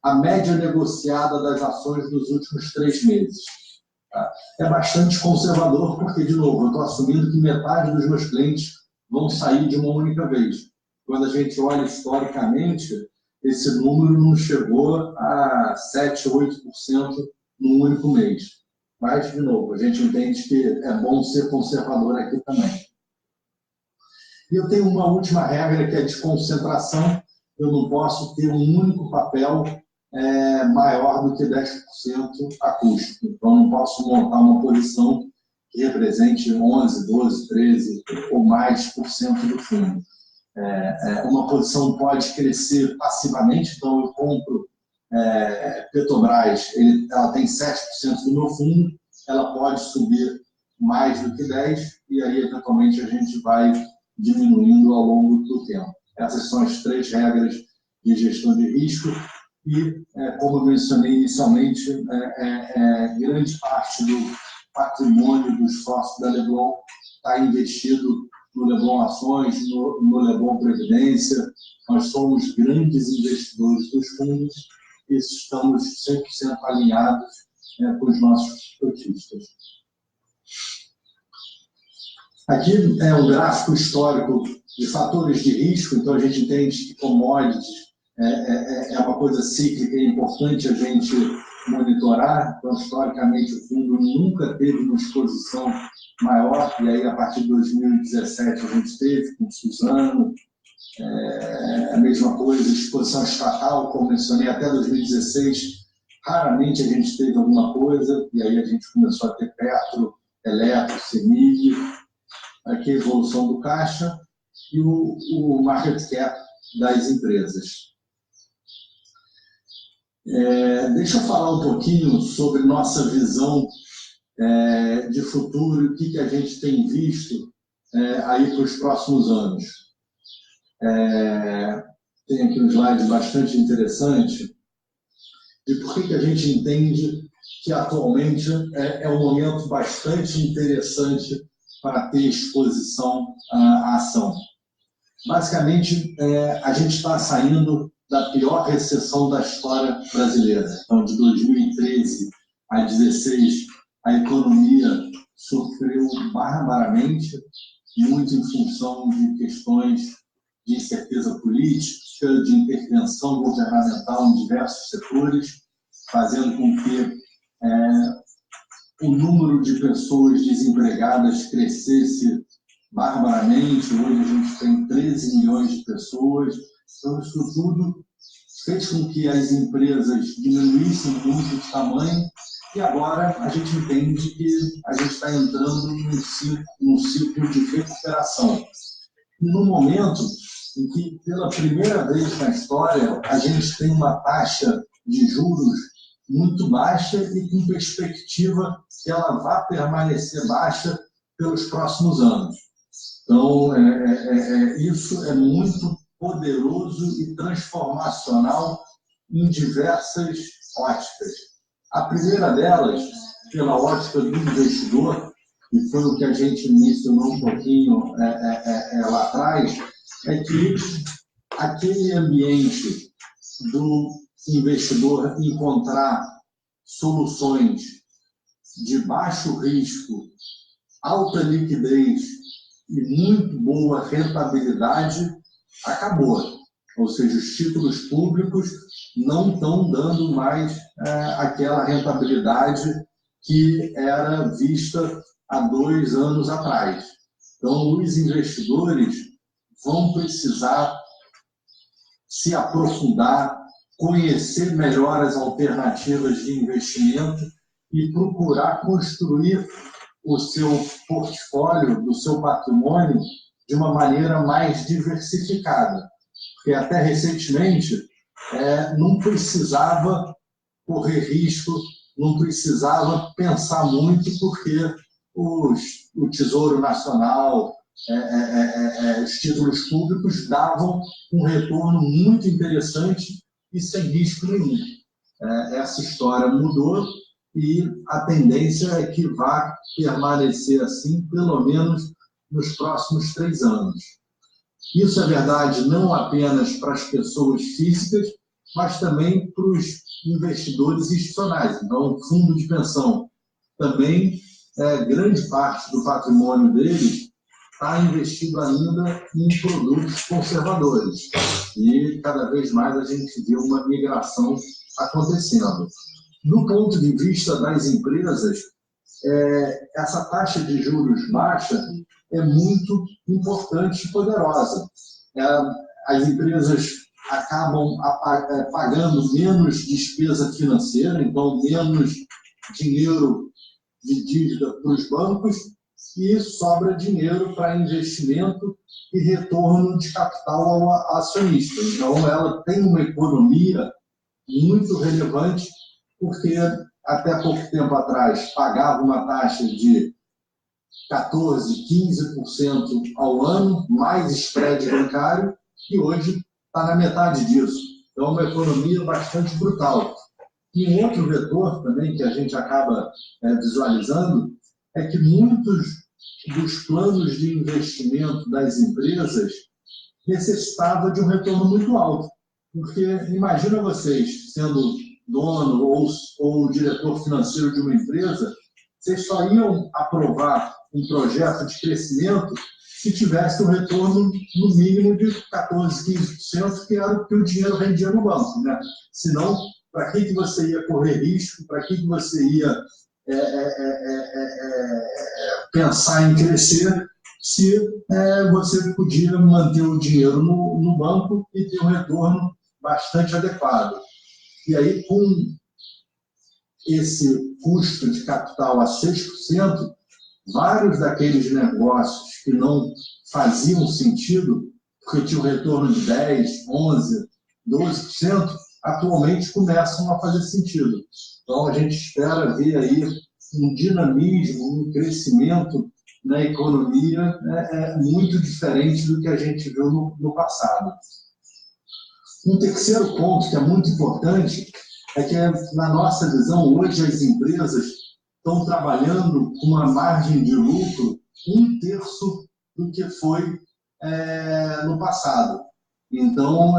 a média negociada das ações dos últimos 3 meses. Tá? É bastante conservador, porque, de novo, eu estou assumindo que metade dos meus clientes vão sair de uma única vez. Quando a gente olha historicamente, esse número não chegou a 7%, 8% num único mês. Mas, de novo, a gente entende que é bom ser conservador aqui também. E eu tenho uma última regra, que é de concentração. Eu não posso ter um único papel maior do que 10% a custo. Então, não posso montar uma posição que represente 11%, 12%, 13% ou mais por cento do fundo. Uma posição pode crescer passivamente, então eu compro Petrobras, ela tem 7% do meu fundo, ela pode subir mais do que 10%, e aí, eventualmente, a gente vai diminuindo ao longo do tempo. Essas são as 3 regras de gestão de risco e, como eu mencionei inicialmente, grande parte do patrimônio dos sócios da Leblon está investido no Leblon Ações, no Leblon Previdência. Nós somos grandes investidores dos fundos e estamos 100% alinhados com os nossos cotistas. Aqui é um gráfico histórico de fatores de risco, então a gente entende que commodities é uma coisa cíclica e importante a gente monitorar. Então, historicamente, o fundo nunca teve uma exposição maior, e aí, a partir de 2017, a gente teve com Suzano, a mesma coisa, exposição estatal, como mencionei, até 2016, raramente a gente teve alguma coisa, e aí a gente começou a ter Petro, Eletro, Semig, aqui a evolução do caixa e o market cap das empresas. Deixa eu falar um pouquinho sobre nossa visão de futuro e o que a gente tem visto aí para os próximos anos. Tem aqui um slide bastante interessante de por que a gente entende que atualmente é um momento bastante interessante para ter exposição à ação. Basicamente, a gente está saindo da pior recessão da história brasileira. Então, de 2013 a 2016, a economia sofreu barbaramente, muito em função de questões de incerteza política, de intervenção governamental em diversos setores, fazendo com que o número de pessoas desempregadas crescesse barbaramente. Hoje a gente tem 13 milhões de pessoas. Então, isso tudo fez com que as empresas diminuíssem muito de tamanho e agora a gente entende que a gente está entrando num ciclo de recuperação. E no momento em que, pela primeira vez na história, a gente tem uma taxa de juros muito baixa e com perspectiva que ela vá permanecer baixa pelos próximos anos. Então, isso é muito poderoso e transformacional em diversas óticas. A primeira delas, pela ótica do investidor, e foi o que a gente mencionou um pouquinho lá atrás, é que aquele ambiente do investidor encontrar soluções de baixo risco, alta liquidez e muito boa rentabilidade acabou. Ou seja, os títulos públicos não estão dando mais aquela rentabilidade que era vista há 2 anos atrás. Então, os investidores vão precisar se aprofundar, conhecer melhor as alternativas de investimento e procurar construir o seu portfólio, o seu patrimônio, de uma maneira mais diversificada. Porque até recentemente não precisava correr risco, não precisava pensar muito, porque o Tesouro Nacional, os títulos públicos davam um retorno muito interessante e sem risco nenhum. Essa história mudou e a tendência é que vá permanecer assim, pelo menos nos próximos 3 anos. Isso é verdade não apenas para as pessoas físicas, mas também para os investidores institucionais. Então, o fundo de pensão também, grande parte do patrimônio deles está investido ainda em produtos conservadores. E cada vez mais a gente vê uma migração acontecendo. Do ponto de vista das empresas, essa taxa de juros baixa é muito importante e poderosa. As empresas acabam pagando menos despesa financeira, então menos dinheiro de dívida para os bancos, e sobra dinheiro para investimento e retorno de capital ao acionista. Então, ela tem uma economia muito relevante, porque até pouco tempo atrás pagava uma taxa de 14%, 15% ao ano, mais spread bancário, e hoje está na metade disso. Então, é uma economia bastante brutal. E um outro vetor também que a gente acaba visualizando é que muitos dos planos de investimento das empresas necessitava de um retorno muito alto. Porque imagina vocês, sendo dono ou diretor financeiro de uma empresa, vocês só iam aprovar um projeto de crescimento se tivesse um retorno no mínimo de 14, 15%, que era o que o dinheiro rendia no banco, né? Senão, para que você ia correr risco, para que você ia pensar em crescer, se você podia manter o dinheiro no banco e ter um retorno bastante adequado. E aí, com esse custo de capital a 6%, vários daqueles negócios que não faziam sentido, porque tinham retorno de 10%, 11%, 12%, atualmente começam a fazer sentido. Então, a gente espera ver aí um dinamismo, um crescimento na economia muito diferente do que a gente viu no passado. Um terceiro ponto que é muito importante é que, na nossa visão, hoje as empresas estão trabalhando com uma margem de lucro 1/3 do que foi no passado. Então,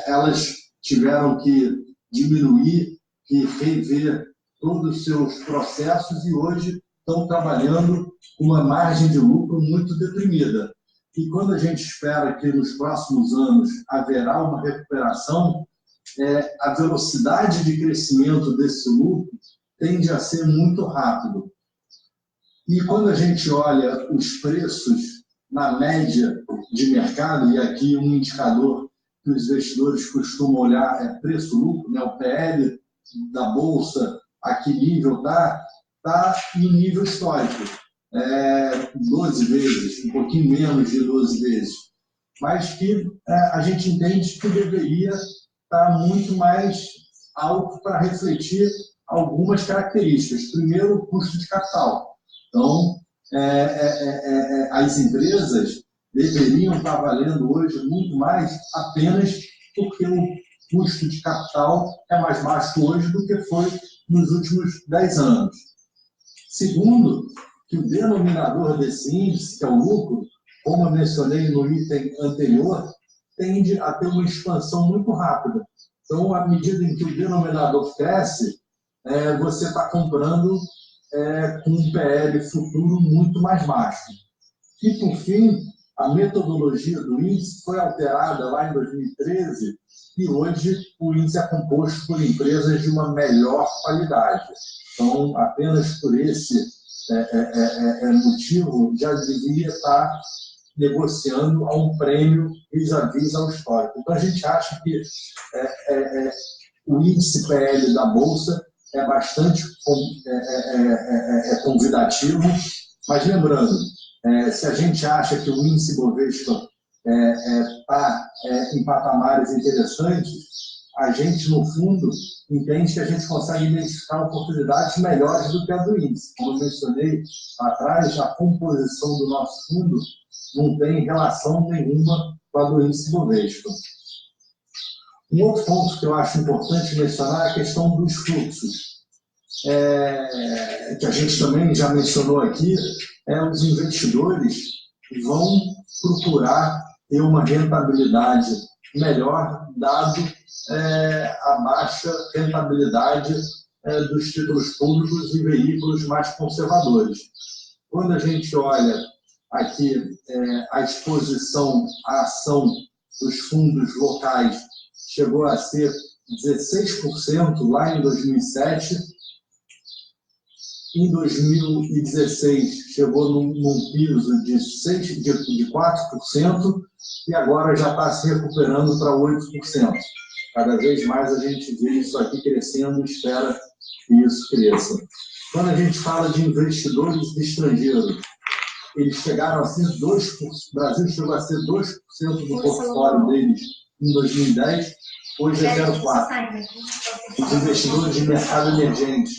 elas tiveram que diminuir e rever todos os seus processos e hoje estão trabalhando com uma margem de lucro muito deprimida. E quando a gente espera que nos próximos anos haverá uma recuperação, a velocidade de crescimento desse lucro tende a ser muito rápido. E quando a gente olha os preços na média de mercado, e aqui um indicador que os investidores costumam olhar é preço-lucro, né? O PL da Bolsa, a que nível está em nível histórico. 12 vezes, um pouquinho menos de 12 vezes. Mas que a gente entende que deveria estar muito mais alto para refletir algumas características. Primeiro, o custo de capital. Então, as empresas deveriam estar valendo hoje muito mais apenas porque o custo de capital é mais baixo hoje do que foi nos últimos 10 anos. Segundo, que o denominador desse índice, que é o lucro, como eu mencionei no item anterior, tende a ter uma expansão muito rápida. Então, à medida em que o denominador cresce, você está comprando com um PL futuro muito mais baixo. E, por fim, a metodologia do índice foi alterada lá em 2013 e hoje o índice é composto por empresas de uma melhor qualidade. Então, apenas por esse motivo, já deveria estar negociando a um prêmio vis-à-vis ao histórico. Então, a gente acha que o índice PL da Bolsa é bastante convidativo, mas lembrando, se a gente acha que o índice Bovespa está em patamares interessantes, a gente, no fundo, entende que a gente consegue identificar oportunidades melhores do que a do índice. Como eu mencionei lá atrás, a composição do nosso fundo não tem relação nenhuma com a do índice Bovespa. Um outro ponto que eu acho importante mencionar é a questão dos fluxos. Que a gente também já mencionou aqui, os investidores vão procurar ter uma rentabilidade melhor, dado a baixa rentabilidade dos títulos públicos e veículos mais conservadores. Quando a gente olha aqui a exposição à ação dos fundos locais chegou a ser 16% lá em 2007, em 2016 chegou num piso de 4% e agora já está se recuperando para 8%. Cada vez mais a gente vê isso aqui crescendo e espera que isso cresça. Quando a gente fala de investidores estrangeiros, eles chegaram a ser 2%, o Brasil chegou a ser 2% do portfólio deles em 2010, hoje é 0,4%. Os investidores de mercado emergente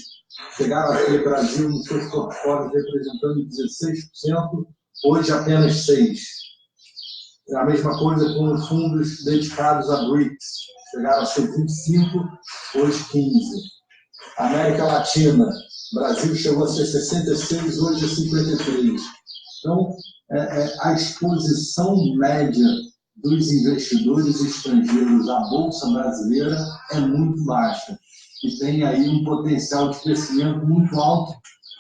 chegaram a ter Brasil nos seus portfólios representando 16%, hoje apenas 6%. A mesma coisa com os fundos dedicados a BRICS, chegaram a ser 25%, hoje 15%. América Latina, Brasil chegou a ser 66%, hoje é 53%. Então, a exposição média dos investidores estrangeiros à Bolsa brasileira é muito baixa e tem aí um potencial de crescimento muito alto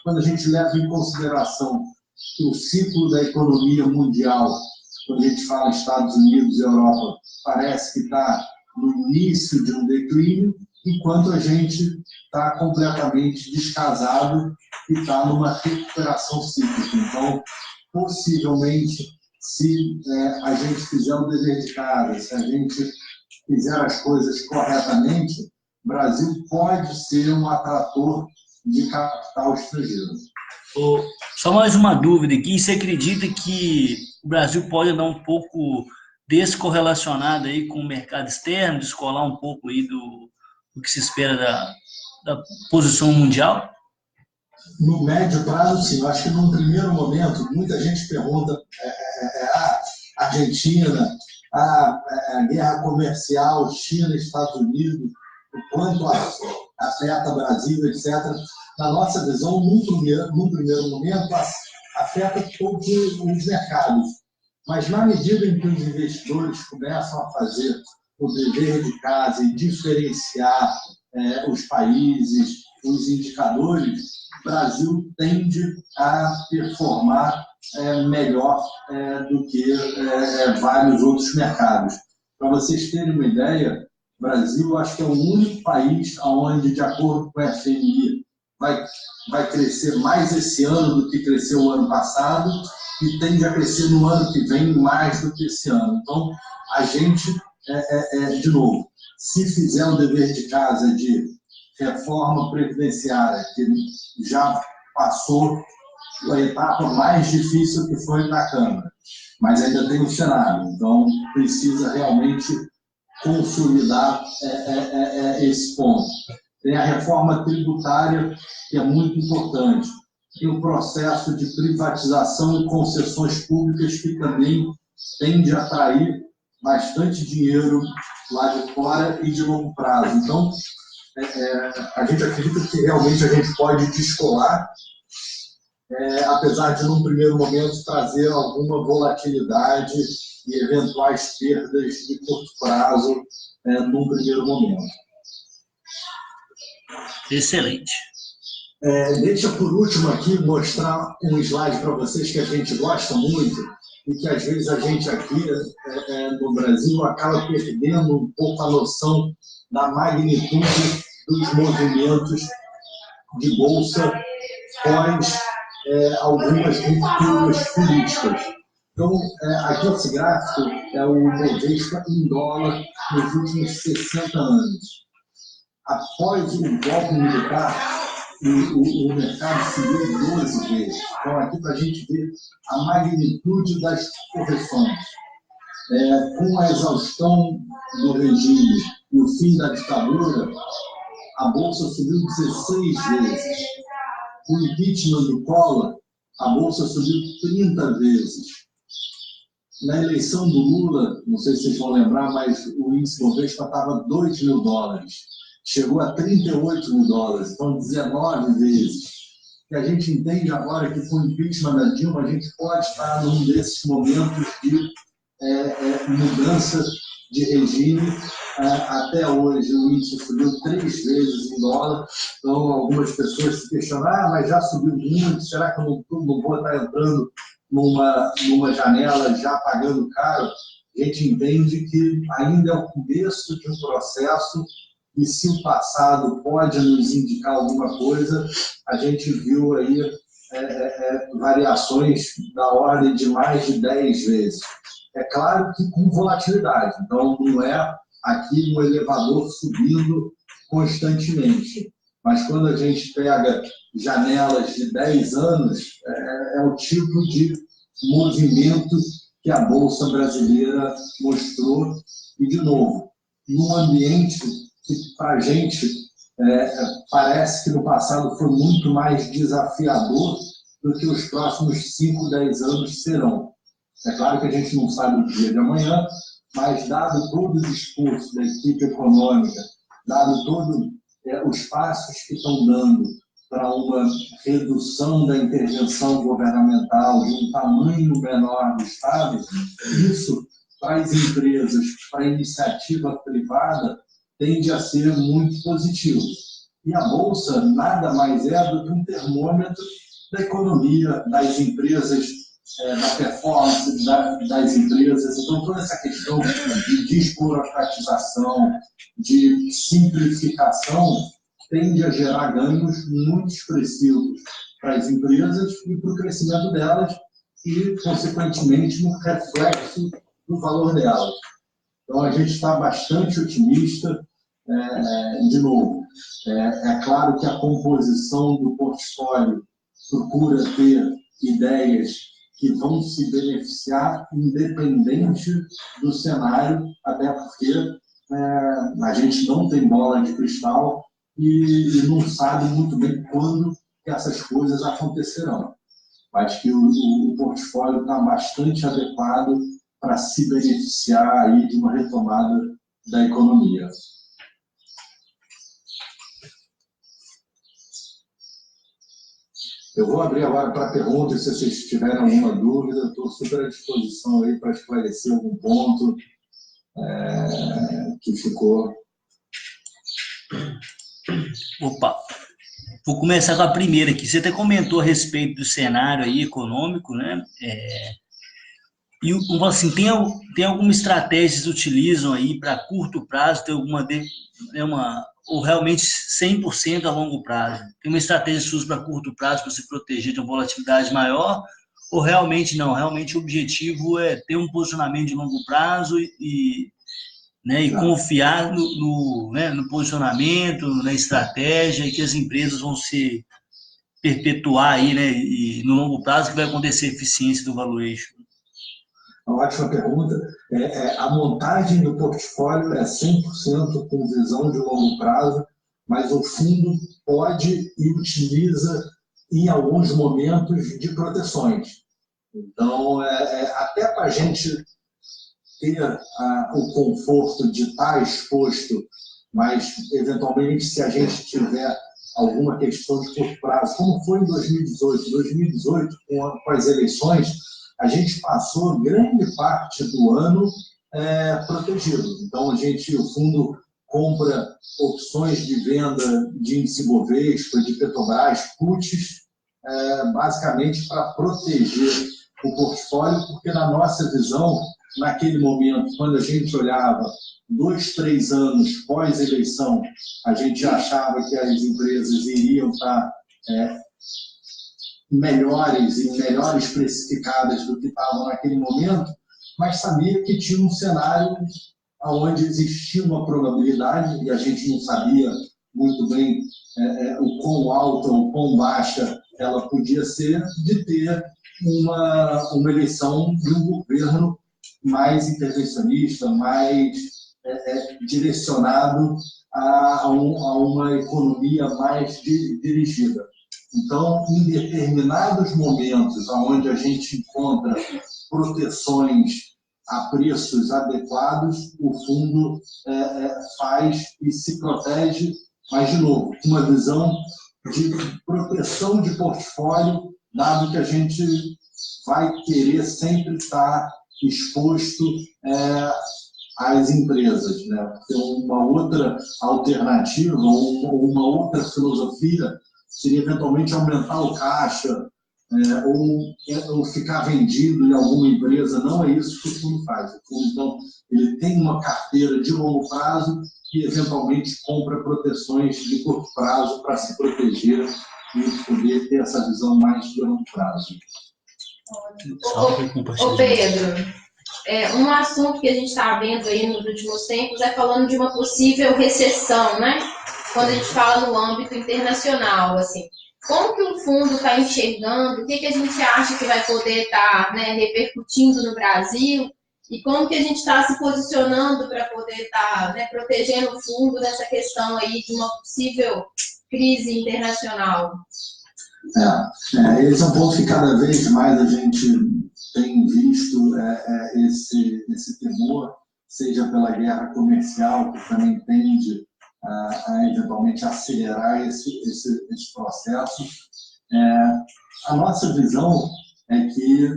quando a gente leva em consideração que o ciclo da economia mundial, quando a gente fala Estados Unidos e Europa, parece que está no início de um declínio, enquanto a gente está completamente descasado e está numa recuperação cíclica. Então, possivelmente, se a gente fizer o dever de casa, se a gente fizer as coisas corretamente, o Brasil pode ser um atrator de capital estrangeiro. Só mais uma dúvida aqui, você acredita que o Brasil pode andar um pouco descorrelacionado aí com o mercado externo, descolar um pouco aí do que se espera da posição mundial? No médio prazo, sim. Eu acho que num primeiro momento, muita gente pergunta a Argentina, a guerra comercial, China, Estados Unidos, o quanto afeta o Brasil, etc. Na nossa visão, num primeiro momento, afeta todos os mercados. Mas na medida em que os investidores começam a fazer o dever de casa e diferenciar os países, os indicadores, o Brasil tende a performar melhor do que vários outros mercados. Para vocês terem uma ideia, o Brasil acho que é o único país onde, de acordo com a FMI, vai crescer mais esse ano do que cresceu o ano passado e tende a crescer no ano que vem mais do que esse ano. Então, a gente, de novo, se fizer o dever de casa de reforma previdenciária, que já passou a etapa mais difícil que foi na Câmara, mas ainda tem o Senado, então precisa realmente consolidar esse ponto. Tem a reforma tributária, que é muito importante. Tem o processo de privatização e concessões públicas, que também tende a atrair bastante dinheiro lá de fora e de longo prazo. Então, a gente acredita que realmente a gente pode descolar, apesar de, num primeiro momento, trazer alguma volatilidade e eventuais perdas de curto prazo num primeiro momento. Excelente. Deixa por último aqui mostrar um slide para vocês que a gente gosta muito e que às vezes a gente aqui no Brasil acaba perdendo um pouco a noção da magnitude dos movimentos de bolsa pós algumas rupturas políticas. Então, aqui esse gráfico é o Bovespa em dólar nos últimos 60 anos. Após o golpe militar, o mercado subiu 12 vezes. Então, aqui para a gente ver a magnitude das correções. Com a exaustão do regime e o fim da ditadura, a Bolsa subiu 16 vezes. Com o impeachment do Collor, a Bolsa subiu 30 vezes. Na eleição do Lula, não sei se vocês vão lembrar, mas o índice Bovespa estava $2 mil. Chegou a $38 mil, então 19 vezes. E a gente entende agora que com o impeachment da Dilma, a gente pode estar num desses momentos de mudança de regime. Até hoje o índice subiu 3 vezes em dólar, então algumas pessoas se questionam, mas já subiu muito, será que eu não vou estar entrando numa janela já pagando caro? A gente entende que ainda é o começo de um processo e se o passado pode nos indicar alguma coisa, a gente viu aí variações da ordem de mais de 10 vezes. É claro que com volatilidade, então não é aqui um elevador subindo constantemente, mas quando a gente pega janelas de 10 anos, é o tipo de movimento que a Bolsa brasileira mostrou, e de novo, num ambiente que para a gente parece que no passado foi muito mais desafiador do que os próximos 5, 10 anos serão. É claro que a gente não sabe o dia de amanhã, mas dado todo o discurso da equipe econômica, dado todos os passos que estão dando para uma redução da intervenção governamental de um tamanho menor do Estado, isso para as empresas, para a iniciativa privada, tende a ser muito positivo. E a Bolsa nada mais é do que um termômetro da economia, das empresas, da performance das empresas. Então, toda essa questão de desburocratização, de simplificação, tende a gerar ganhos muito expressivos para as empresas e para o crescimento delas e, consequentemente, no reflexo do valor delas. Então, a gente está bastante otimista. De novo, é claro que a composição do portfólio procura ter ideias que vão se beneficiar independente do cenário, até porque a gente não tem bola de cristal e não sabe muito bem quando que essas coisas acontecerão. Acho que o portfólio está bastante adequado para se beneficiar aí de uma retomada da economia. Eu vou abrir agora para perguntas, se vocês tiverem alguma dúvida, estou super à disposição aí para esclarecer algum ponto que ficou. Opa, vou começar com a primeira aqui. Você até comentou a respeito do cenário aí econômico, né? E assim, tem alguma estratégia que vocês utilizam aí para curto prazo, tem alguma ou realmente 100% a longo prazo? Tem uma estratégia sua para curto prazo para se proteger de uma volatilidade maior? Ou realmente não? Realmente o objetivo é ter um posicionamento de longo prazo e confiar no posicionamento, na estratégia, e que as empresas vão se perpetuar aí, né? E no longo prazo que vai acontecer a eficiência do valuation. Uma ótima pergunta. A montagem do portfólio é 100% com visão de longo prazo, mas o fundo pode e utiliza, em alguns momentos, de proteções. Então, até para a gente ter o conforto de estar exposto, mas, eventualmente, se a gente tiver alguma questão de curto prazo, como foi em 2018. 2018, com as eleições, a gente passou grande parte do ano protegido. Então, o fundo compra opções de venda de índice Bovespa, de Petrobras, puts, basicamente para proteger o portfólio, porque na nossa visão, naquele momento, quando a gente olhava 2, 3 anos pós-eleição, a gente achava que as empresas iriam estar melhores e melhores precificadas do que estavam naquele momento, mas sabia que tinha um cenário onde existia uma probabilidade, e a gente não sabia muito bem o quão alta ou quão baixa ela podia ser, de ter uma eleição de um governo mais intervencionista, mais direcionado a uma economia mais dirigida. Então, em determinados momentos onde a gente encontra proteções a preços adequados, o fundo faz e se protege, mas, de novo, com uma visão de proteção de portfólio, dado que a gente vai querer sempre estar exposto às empresas, né? Porque uma outra alternativa ou uma outra filosofia seria eventualmente aumentar o caixa ou ficar vendido em alguma empresa. Não é isso que o fundo faz. O fundo, então, ele tem uma carteira de longo prazo que eventualmente compra proteções de curto prazo para se proteger e poder ter essa visão mais de longo prazo. Ô Pedro, um assunto que a gente está vendo aí nos últimos tempos é falando de uma possível recessão, né? Quando a gente fala no âmbito internacional, assim. Como que o fundo está enxergando, o que a gente acha que vai poder estar repercutindo no Brasil e como que a gente está se posicionando para poder estar protegendo o fundo nessa questão aí de uma possível crise internacional? Esse é um ponto que cada vez mais a gente tem visto esse temor, seja pela guerra comercial, que também tende a eventualmente acelerar esse processo. A nossa visão é que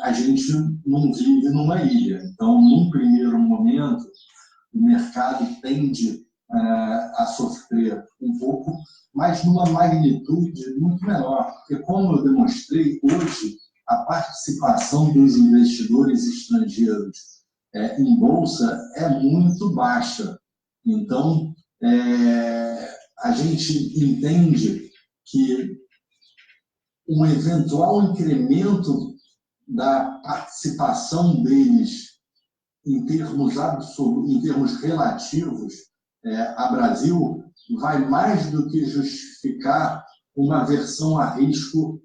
a gente não vive numa ilha. Então, num primeiro momento, o mercado tende a sofrer um pouco, mas numa magnitude muito menor. Porque, como eu demonstrei hoje, a participação dos investidores estrangeiros em bolsa é muito baixa. Então, a gente entende que um eventual incremento da participação deles em termos relativos a Brasil vai mais do que justificar uma aversão a risco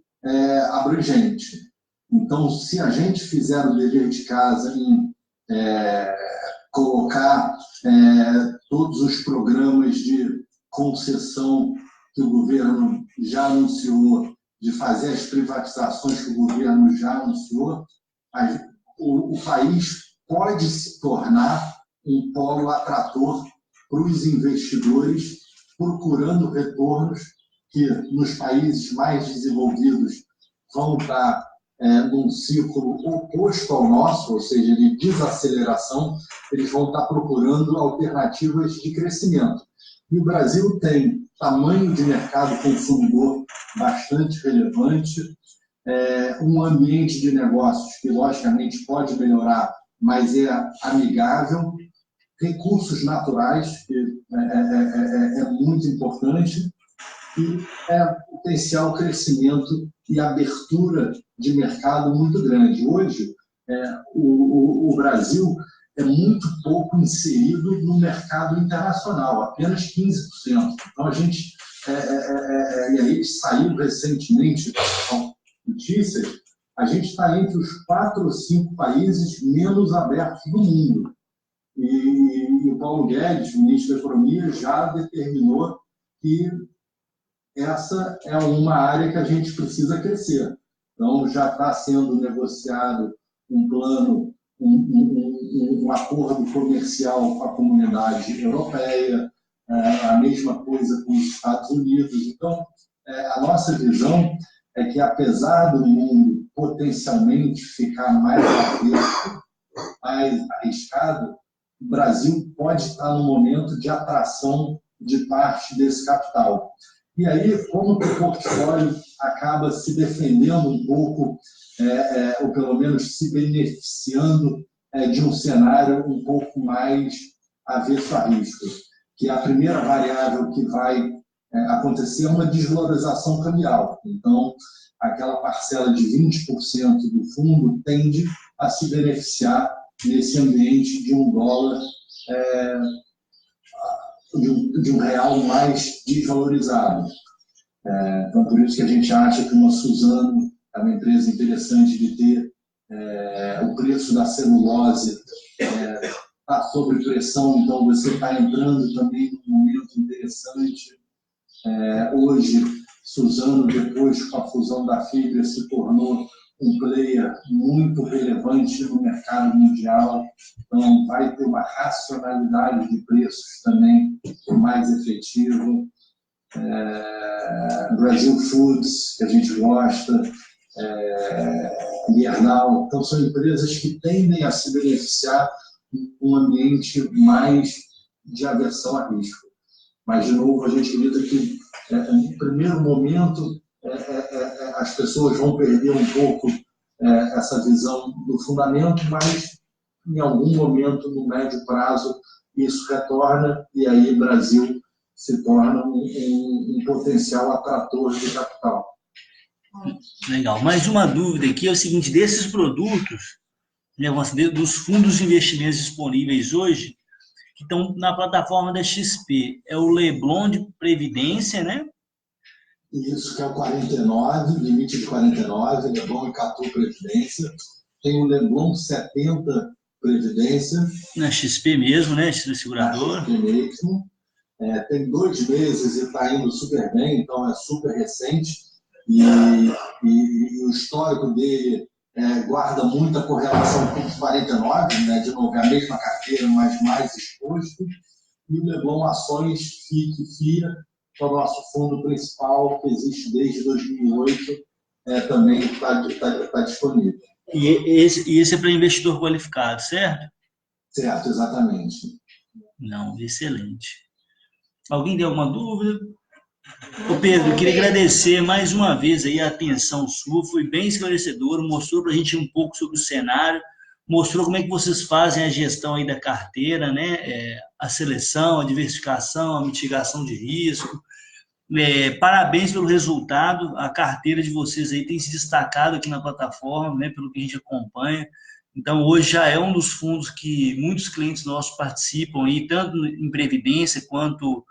abrangente. Então, se a gente fizer o dever de casa em colocar todos os programas de concessão que o governo já anunciou, de fazer as privatizações que o governo já anunciou, o país pode se tornar um polo atrator para os investidores, procurando retornos que nos países mais desenvolvidos vão estar num ciclo oposto ao nosso, ou seja, de desaceleração, eles vão estar procurando alternativas de crescimento. E o Brasil tem tamanho de mercado consumidor bastante relevante, um ambiente de negócios que, logicamente, pode melhorar, mas é amigável, recursos naturais, que é muito importante, e potencial crescimento e abertura de mercado muito grande. Hoje, o Brasil é muito pouco inserido no mercado internacional, apenas 15%. Então, a gente, e aí saiu recentemente notícias, a gente está entre os 4 ou 5 países menos abertos do mundo. E o Paulo Guedes, ministro da Economia, já determinou que essa é uma área que a gente precisa crescer. Então, já está sendo negociado um plano, um acordo comercial com a comunidade europeia, a mesma coisa com os Estados Unidos. Então, a nossa visão é que, apesar do mundo potencialmente ficar mais aberto, mais arriscado, o Brasil pode estar no momento de atração de parte desse capital. E aí, como que o portfólio acaba se defendendo um pouco, ou pelo menos se beneficiando de um cenário um pouco mais avesso a risco, que a primeira variável que vai acontecer é uma desvalorização cambial. Então, aquela parcela de 20% do fundo tende a se beneficiar nesse ambiente de um dólar, de um real mais desvalorizado. Então, por isso que a gente acha que uma Suzano é uma empresa interessante de ter. O preço da celulose está sob pressão, então você está entrando também num momento interessante. Hoje, Suzano, depois com a fusão da Fibra, se tornou um player muito relevante no mercado mundial, então vai ter uma racionalidade de preços também mais efetiva. Brazil Foods, que a gente gosta, Gerdau, então são empresas que tendem a se beneficiar em um ambiente mais de aversão a risco. Mas, de novo, a gente acredita que, no primeiro momento, as pessoas vão perder um pouco essa visão do fundamento, mas, em algum momento, no médio prazo, isso retorna e aí o Brasil se torna um potencial atrator de capital. Legal. Mais uma dúvida aqui é o seguinte: desses produtos, né, dos fundos de investimentos disponíveis hoje, que estão na plataforma da XP, é o Leblon de Previdência, né? Isso, que é o 49, limite de 49, Leblon e Catu Previdência. Tem o Leblon 70 Previdência. Na XP mesmo, né? Segurador. Na XP mesmo. Tem 2 meses e está indo super bem, então é super recente. E o histórico dele guarda muita correlação com os 49, né? De novo, é a mesma carteira, mas mais exposto. e o Leblon Ações FIA, que é o nosso fundo principal, que existe desde 2008, também está disponível. E esse é para investidor qualificado, certo? Certo, exatamente. Não, excelente. Alguém tem alguma dúvida? Ô Pedro, eu queria agradecer mais uma vez aí a atenção sua, foi bem esclarecedor, mostrou para a gente um pouco sobre o cenário, mostrou como é que vocês fazem a gestão aí da carteira, né? A seleção, a diversificação, a mitigação de risco. Parabéns pelo resultado, a carteira de vocês aí tem se destacado aqui na plataforma, né? Pelo que a gente acompanha. Então, hoje já é um dos fundos que muitos clientes nossos participam aí, tanto em previdência quanto,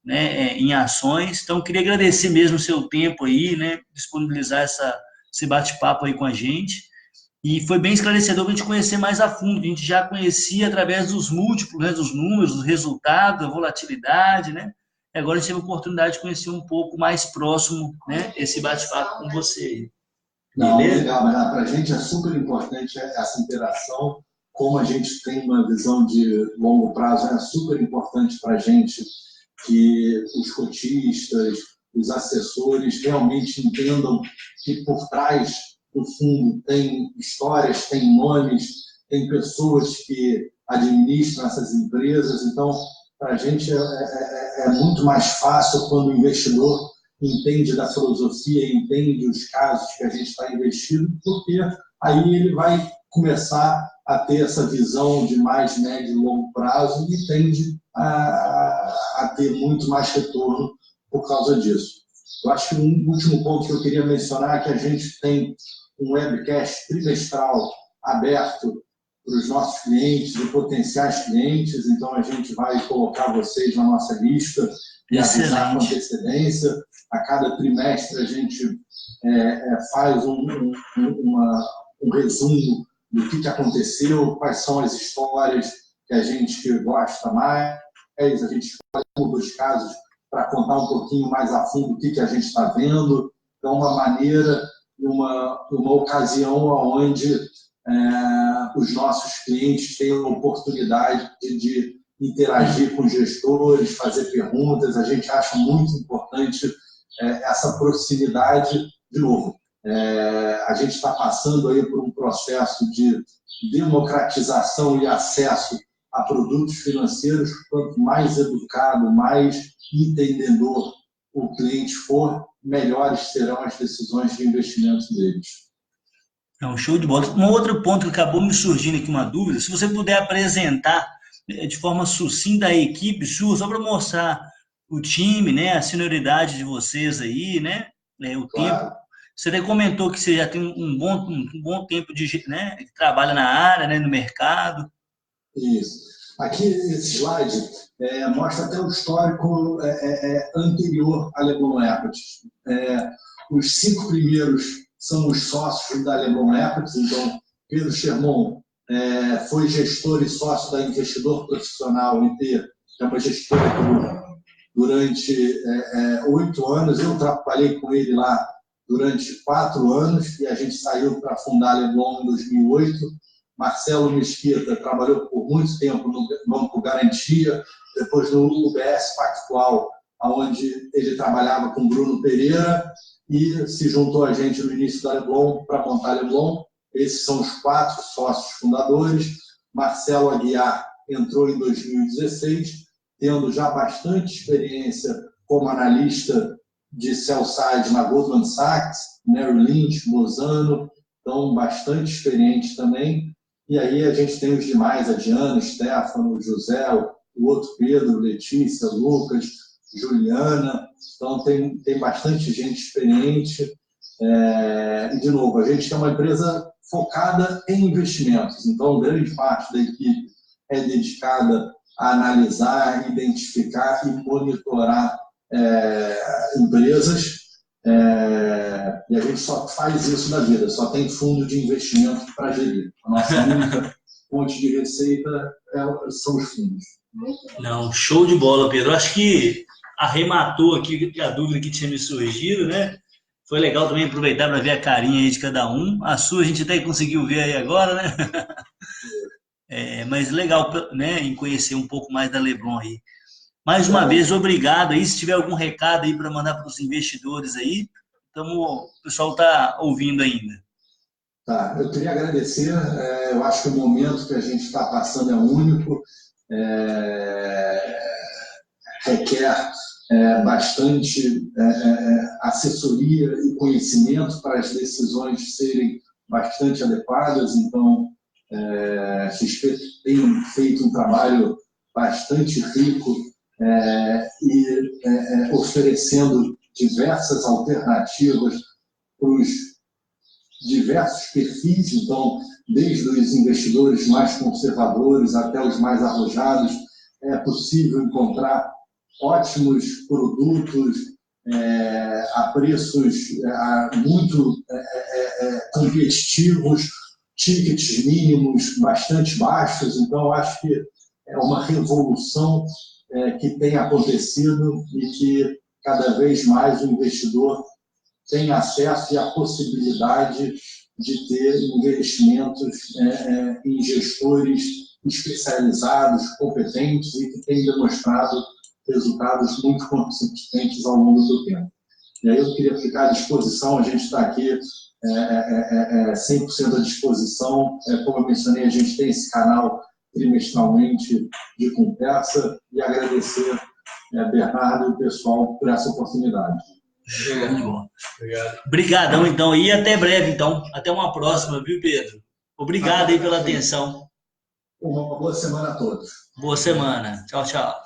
né, em ações. Então, queria agradecer mesmo o seu tempo aí, né, disponibilizar esse bate-papo aí com a gente. E foi bem esclarecedor para a gente conhecer mais a fundo. A gente já conhecia através dos múltiplos, né, dos números, dos resultados, da volatilidade, né? E agora a gente teve a oportunidade de conhecer um pouco mais próximo, né, esse bate-papo com você. Não, legal, mas para a gente é super importante essa interação. Como a gente tem uma visão de longo prazo, é super importante para a gente que os cotistas, os assessores realmente entendam que por trás do fundo tem histórias, tem nomes, tem pessoas que administram essas empresas. Então, para a gente é muito mais fácil quando o investidor entende da filosofia, entende os casos que a gente está investindo, porque aí ele vai começar a ter essa visão de mais médio e longo prazo e tende a ter muito mais retorno por causa disso. Eu acho que um último ponto que eu queria mencionar é que a gente tem um webcast trimestral aberto para os nossos clientes e potenciais clientes, então a gente vai colocar vocês na nossa lista e avisar com antecedência. A cada trimestre a gente faz um resumo do que aconteceu, quais são as histórias que a gente gosta mais, a gente escolhe um dos casos para contar um pouquinho mais a fundo o que a gente está vendo. Então, uma maneira, uma ocasião onde os nossos clientes têm a oportunidade de interagir com gestores, fazer perguntas. A gente acha muito importante essa proximidade. De novo, a gente está passando aí por um processo de democratização e acesso a produtos financeiros. Quanto mais educado, mais entendedor o cliente for, melhores serão as decisões de investimento deles. É um show de bola. Um outro ponto que acabou me surgindo aqui, uma dúvida, se você puder apresentar de forma sucinta a equipe sua, só para mostrar o time, né, a senioridade de vocês aí, né, o Claro. tempo. Você até comentou que você já tem um bom tempo né, que trabalha na área, né, no mercado. Isso. Aqui, esse slide mostra até o histórico anterior à Leblon Equities. Os 5 primeiros são os sócios da Leblon Equities. Então, Pedro Sherman foi gestor e sócio da Investidor Profissional IT, que é uma gestora durante 8 anos. Eu trabalhei com ele lá durante 4 anos e a gente saiu para fundar a Leblon em 2008. Marcelo Mesquita trabalhou por muito tempo no Banco Garantia, depois no UBS Pactual, onde ele trabalhava com Bruno Pereira e se juntou a gente no início da Leblon para montar a Leblon. Esses são os 4 sócios fundadores. Marcelo Aguiar entrou em 2016, tendo já bastante experiência como analista de sell-side na Goldman Sachs, Merrill Lynch, Lozano, então bastante experiente também. E aí a gente tem os demais, a Diana, Stefano, José, o outro Pedro, Letícia, Lucas, Juliana. Então tem bastante gente experiente. E, de novo, a gente tem uma empresa focada em investimentos. Então, grande parte da equipe é dedicada a analisar, identificar e monitorar empresas. E a gente só faz isso na vida, só tem fundo de investimento para gerir. A nossa única fonte de receita são os fundos. Não, show de bola, Pedro. Acho que arrematou aqui a dúvida que tinha me surgido, né? Foi legal também aproveitar para ver a carinha aí de cada um. A sua a gente até conseguiu ver aí agora, né? Mas legal, né, em conhecer um pouco mais da Leblon aí. Mais uma vez, obrigado aí. Se tiver algum recado aí para mandar para os investidores aí, o pessoal está ouvindo ainda. Tá, eu queria agradecer. Eu acho que o momento que a gente está passando é único, requer bastante assessoria e conhecimento para as decisões serem bastante adequadas. Então, a XP tem feito um trabalho bastante rico e oferecendo diversas alternativas para os diversos perfis. Então, desde os investidores mais conservadores até os mais arrojados, é possível encontrar ótimos produtos a preços muito competitivos, tickets mínimos bastante baixos. Então, acho que é uma revolução que tem acontecido e que cada vez mais o investidor tem acesso e a possibilidade de ter investimentos em gestores especializados, competentes e que têm demonstrado resultados muito consistentes ao longo do tempo. E aí eu queria ficar à disposição. A gente está aqui 100% à disposição. Como eu mencionei, a gente tem esse canal trimestralmente de conversa, e agradecer Bernardo e o pessoal por essa oportunidade. Obrigadão, então, e até breve, então. Até uma próxima, viu, Pedro? Obrigado aí pela atenção. Uma boa semana a todos. Boa semana. Tchau, tchau.